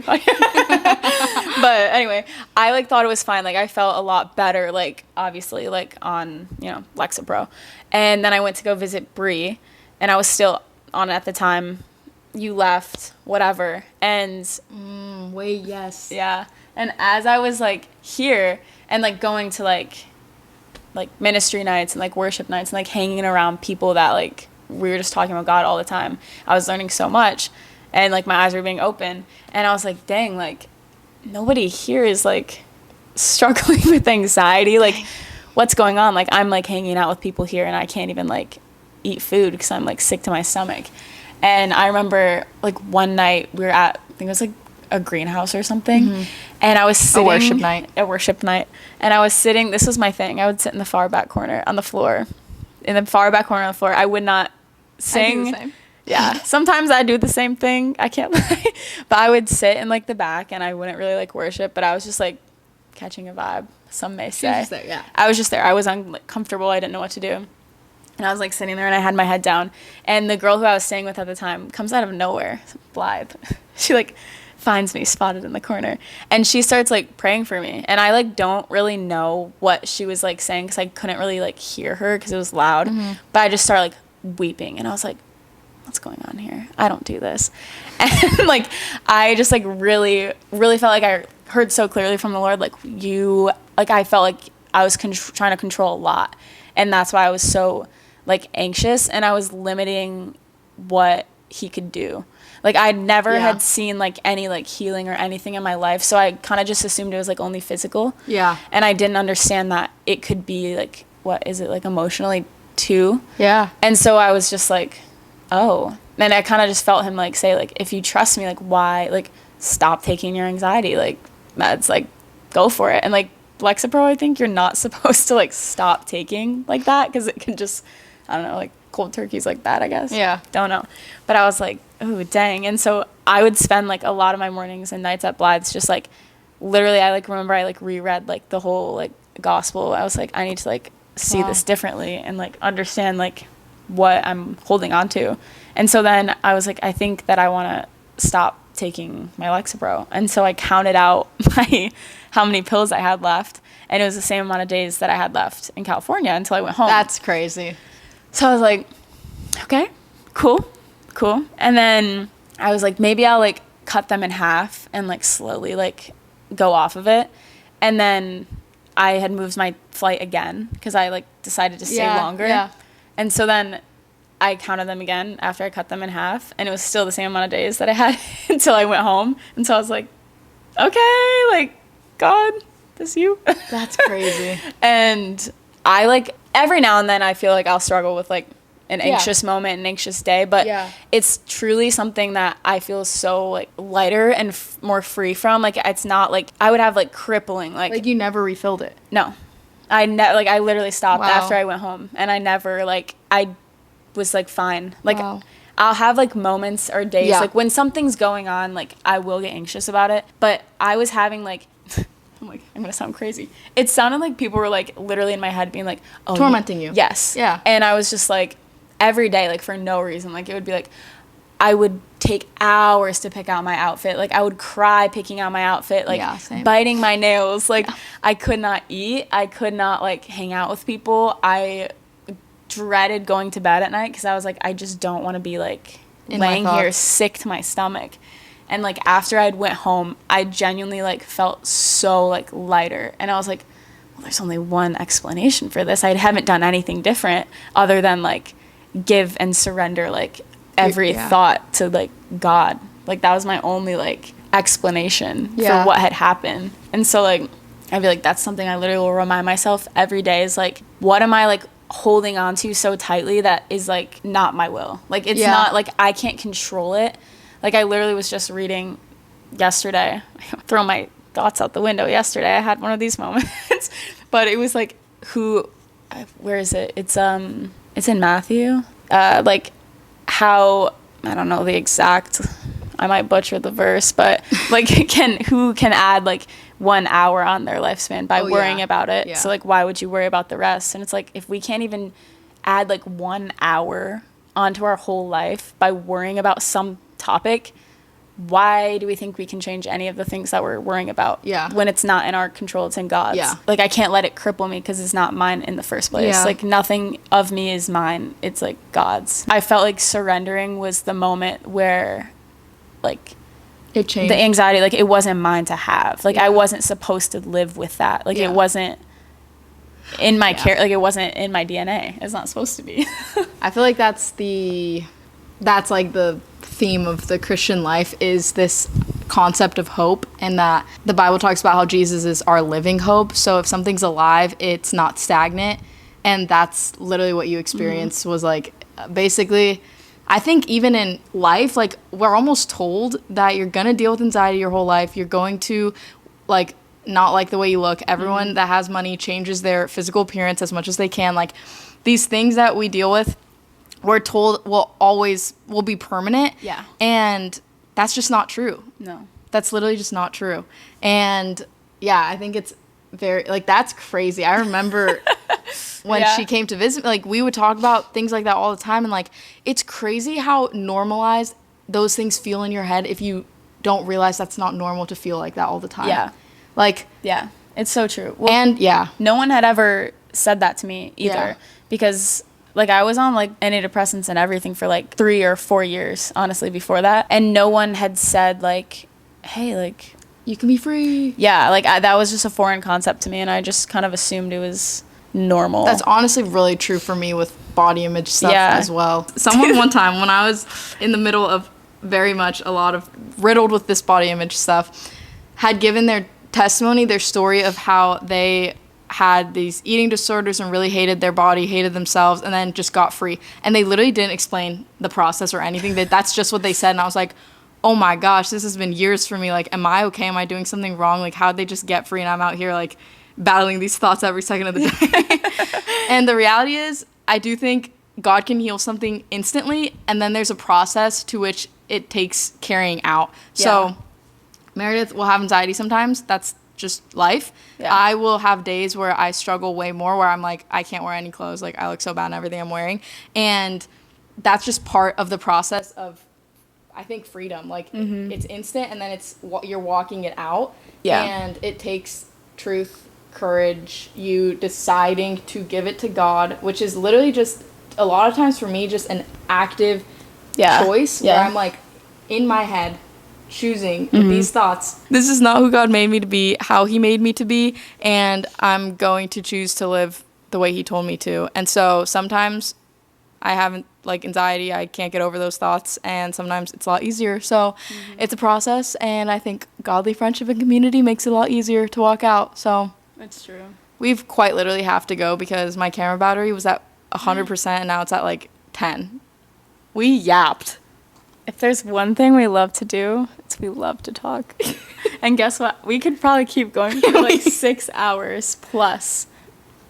But anyway, I, like, thought it was fine. Like, I felt a lot better, like, obviously, like, on, you know, Lexapro. And then I went to go visit Bree, and I was still on it at the time. You left, whatever. And Wait, yes. yeah. And as I was, like, here and, like, going to, like ministry nights and, like, worship nights and, like, hanging around people that, like, we were just talking about God all the time, I was learning so much, and, like, my eyes were being open, and I was like, dang, like, nobody here is, like, struggling with anxiety. Like, what's going on? Like, I'm, like, hanging out with people here, and I can't even, like, eat food because I'm, like, sick to my stomach. And I remember, like, one night we were at, I think it was, like, a greenhouse or something, and I was sitting a worship night, and I was sitting, this was my thing, I would sit in the far back corner on the floor, I would not sing. I do the same. Yeah, sometimes I do the same thing, I can't lie, but I would sit in, like, the back, and I wouldn't really, like, worship, but I was just, like, catching a vibe, some may say. Just there, yeah. I was just there, I was uncomfortable, I didn't know what to do. And I was, like, sitting there, and I had my head down, and the girl who I was staying with at the time comes out of nowhere, Blythe. She, like, finds me spotted in the corner, and she starts, like, praying for me, and I, like, don't really know what she was, like, saying because I couldn't really, like, hear her because it was loud, but I just started, like, weeping, and I was like, what's going on here? I don't do this. And, like, I just, like, really, really felt like I heard so clearly from the Lord, like, I felt like I was trying to control a lot, and that's why I was so, like, anxious, and I was limiting what he could do. Like, I never had seen, like, any, like, healing or anything in my life, so I kind of just assumed it was, like, only physical. Yeah. And I didn't understand that it could be, like, what is it, like, emotionally too? Yeah. And so I was just like, oh. And I kind of just felt him, like, say, like, if you trust me, like, why, like, stop taking your anxiety, like, meds, like, go for it. And, like, Lexapro, I think you're not supposed to, like, stop taking like that because it can just, I don't know, like, cold turkey's like that, I guess. Yeah. Don't know. But I was like, oh, dang. And so I would spend, like, a lot of my mornings and nights at Blythe's just, like, literally, I, like, remember I, like, reread, like, the whole, like, gospel. I was like, I need to, like, see this differently and, like, understand, like, what I'm holding on to. And so then I was like, I think that I want to stop taking my Lexapro. And so I counted out how many pills I had left. And it was the same amount of days that I had left in California until I went home. That's crazy. So I was like, okay, cool. And then I was like, maybe I'll, like, cut them in half and, like, slowly, like, go off of it. And then I had moved my flight again because I, like, decided to stay longer. Yeah. And so then I counted them again after I cut them in half, and it was still the same amount of days that I had until I went home. And so I was like, okay, like, God, this you? That's crazy. And I, like, every now and then I feel like I'll struggle with, like, an anxious moment, an anxious day, but it's truly something that I feel so, like, lighter and more free from. Like, it's not, like, I would have, like, crippling, like you never refilled it. No. I literally stopped after I went home, and I never, like, I was, like, fine. Like, I'll have, like, moments or days, like, when something's going on, like, I will get anxious about it, but I was having, like, I'm like, I'm gonna sound crazy. It sounded like people were, like, literally in my head being like, oh, tormenting you. Yes. Yeah. And I was just, like, every day, like, for no reason, like, it would be, like, I would take hours to pick out my outfit. Like, I would cry picking out my outfit, like, biting my nails. Like, I could not eat. I could not, like, hang out with people. I dreaded going to bed at night because I was like, I just don't want to be, like, laying here sick to my stomach. And, like, after I'd went home, I genuinely, like, felt so, like, lighter. And I was like, well, there's only one explanation for this. I haven't done anything different other than, like, give and surrender, like, every thought to, like, God. Like, that was my only, like, explanation Yeah. for what had happened. And so, like, I feel like that's something I literally will remind myself every day is, like, what am I, like, holding on to so tightly that is, like, not my will? Like, it's not, like, I can't control it. Like, I literally was just reading yesterday, throw my thoughts out the window yesterday. I had one of these moments. But it was, like, where is it? It's in Matthew. Like, how, I don't know the exact, I might butcher the verse, but like who can add like 1 hour on their lifespan by worrying about it? Yeah. So like, why would you worry about the rest? And it's like, if we can't even add like 1 hour onto our whole life by worrying about some topic, why do we think we can change any of the things that we're worrying about? Yeah. When it's not in our control, it's in God's. Yeah. Like, I can't let it cripple me because it's not mine in the first place. Yeah. Like, nothing of me is mine. It's, like, God's. I felt like surrendering was the moment where, like, it changed. The anxiety, like, it wasn't mine to have. Like, I wasn't supposed to live with that. Like, it wasn't in my like, it wasn't in my DNA. It's not supposed to be. I feel like that's like the theme of the Christian life, is this concept of hope, and that the Bible talks about how Jesus is our living hope. So if something's alive, it's not stagnant, and that's literally what you experienced. Was like, basically, I think even in life, like, we're almost told that you're gonna deal with anxiety your whole life. You're going to, like, not like the way you look. Everyone that has money changes their physical appearance as much as they can. Like, these things that we deal with, we're told will be permanent. Yeah. And that's just not true. No. That's literally just not true. And yeah, I think it's very, like, that's crazy. I remember when she came to visit, like, we would talk about things like that all the time. And, like, it's crazy how normalized those things feel in your head if you don't realize that's not normal to feel like that all the time. Yeah. Like. Yeah. It's so true. Well, and yeah. No one had ever said that to me either. Because, like, I was on, like, antidepressants and everything for, like, 3 or 4 years, honestly, before that. And no one had said, like, hey, like, you can be free. Yeah, like, that was just a foreign concept to me, and I just kind of assumed it was normal. That's honestly really true for me with body image stuff as well. Someone one time, when I was in the middle of very much a lot of riddled with this body image stuff, had given their testimony, their story of how they had these eating disorders and really hated their body, hated themselves, and then just got free. And they literally didn't explain the process or anything. That's just what they said. And I was like, oh my gosh, this has been years for me. Like, am I okay? Am I doing something wrong? Like, how'd they just get free? And I'm out here, like, battling these thoughts every second of the day. And the reality is, I do think God can heal something instantly, and then there's a process to which it takes carrying out. Yeah. So Meredith will have anxiety sometimes. That's just life. Yeah. I will have days where I struggle way more, where I'm like, I can't wear any clothes. Like, I look so bad in everything I'm wearing. And that's just part of the process of, I think, freedom. Like, it's instant, and then you're walking it out. Yeah. And it takes truth, courage, you deciding to give it to God, which is literally just, a lot of times for me, just an active choice where I'm, like, in my head, choosing with these thoughts, this is not who God made me to be, how he made me to be, and I'm going to choose to live the way he told me to. And so sometimes I have, like, anxiety, I can't get over those thoughts, and sometimes it's a lot easier. So it's a process, and I think godly friendship and community makes it a lot easier to walk out. So it's true. We've quite literally have to go because my camera battery was at 100% and now it's at, like, 10. We yapped. If there's one thing we love to do, it's we love to talk. And guess what? We could probably keep going for like 6 hours plus.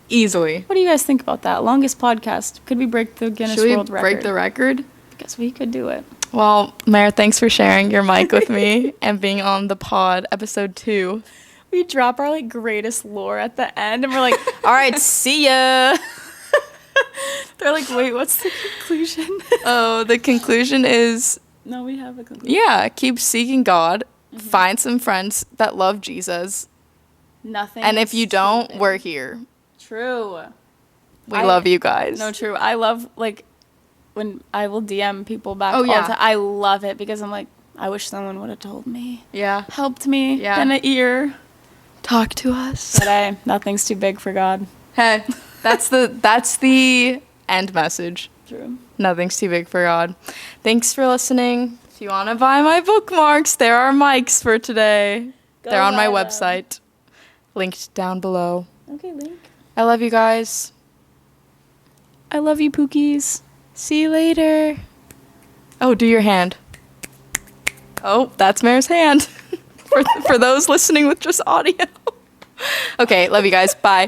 Easily. What do you guys think about that? Longest podcast. Could we break the Guinness World Record? Break the record? I guess we could do it. Well, Mare, thanks for sharing your mic with me and being on the pod, episode 2. We drop our, like, greatest lore at the end, and we're like, all right, see ya. They're like, wait, what's the conclusion? Oh, the conclusion is... No, we have a conclusion. Yeah, keep seeking God. Find some friends that love Jesus. Nothing. And if you don't, we're here. True. We love you guys. No, true. I love, like, when I will DM people back all the time. I love it because I'm like, I wish someone would have told me. Yeah. Helped me. Yeah. In an ear. Talk to us. But hey, nothing's too big for God. Hey, that's the end message. True. Nothing's too big for God. Thanks for listening. If you want to buy my bookmarks, there are mics for today. They're on my website. Linked down below. Okay, link. I love you guys. I love you, Pookies. See you later. Oh, do your hand. Oh, that's Mare's hand. for those listening with just audio. Okay, love you guys. Bye.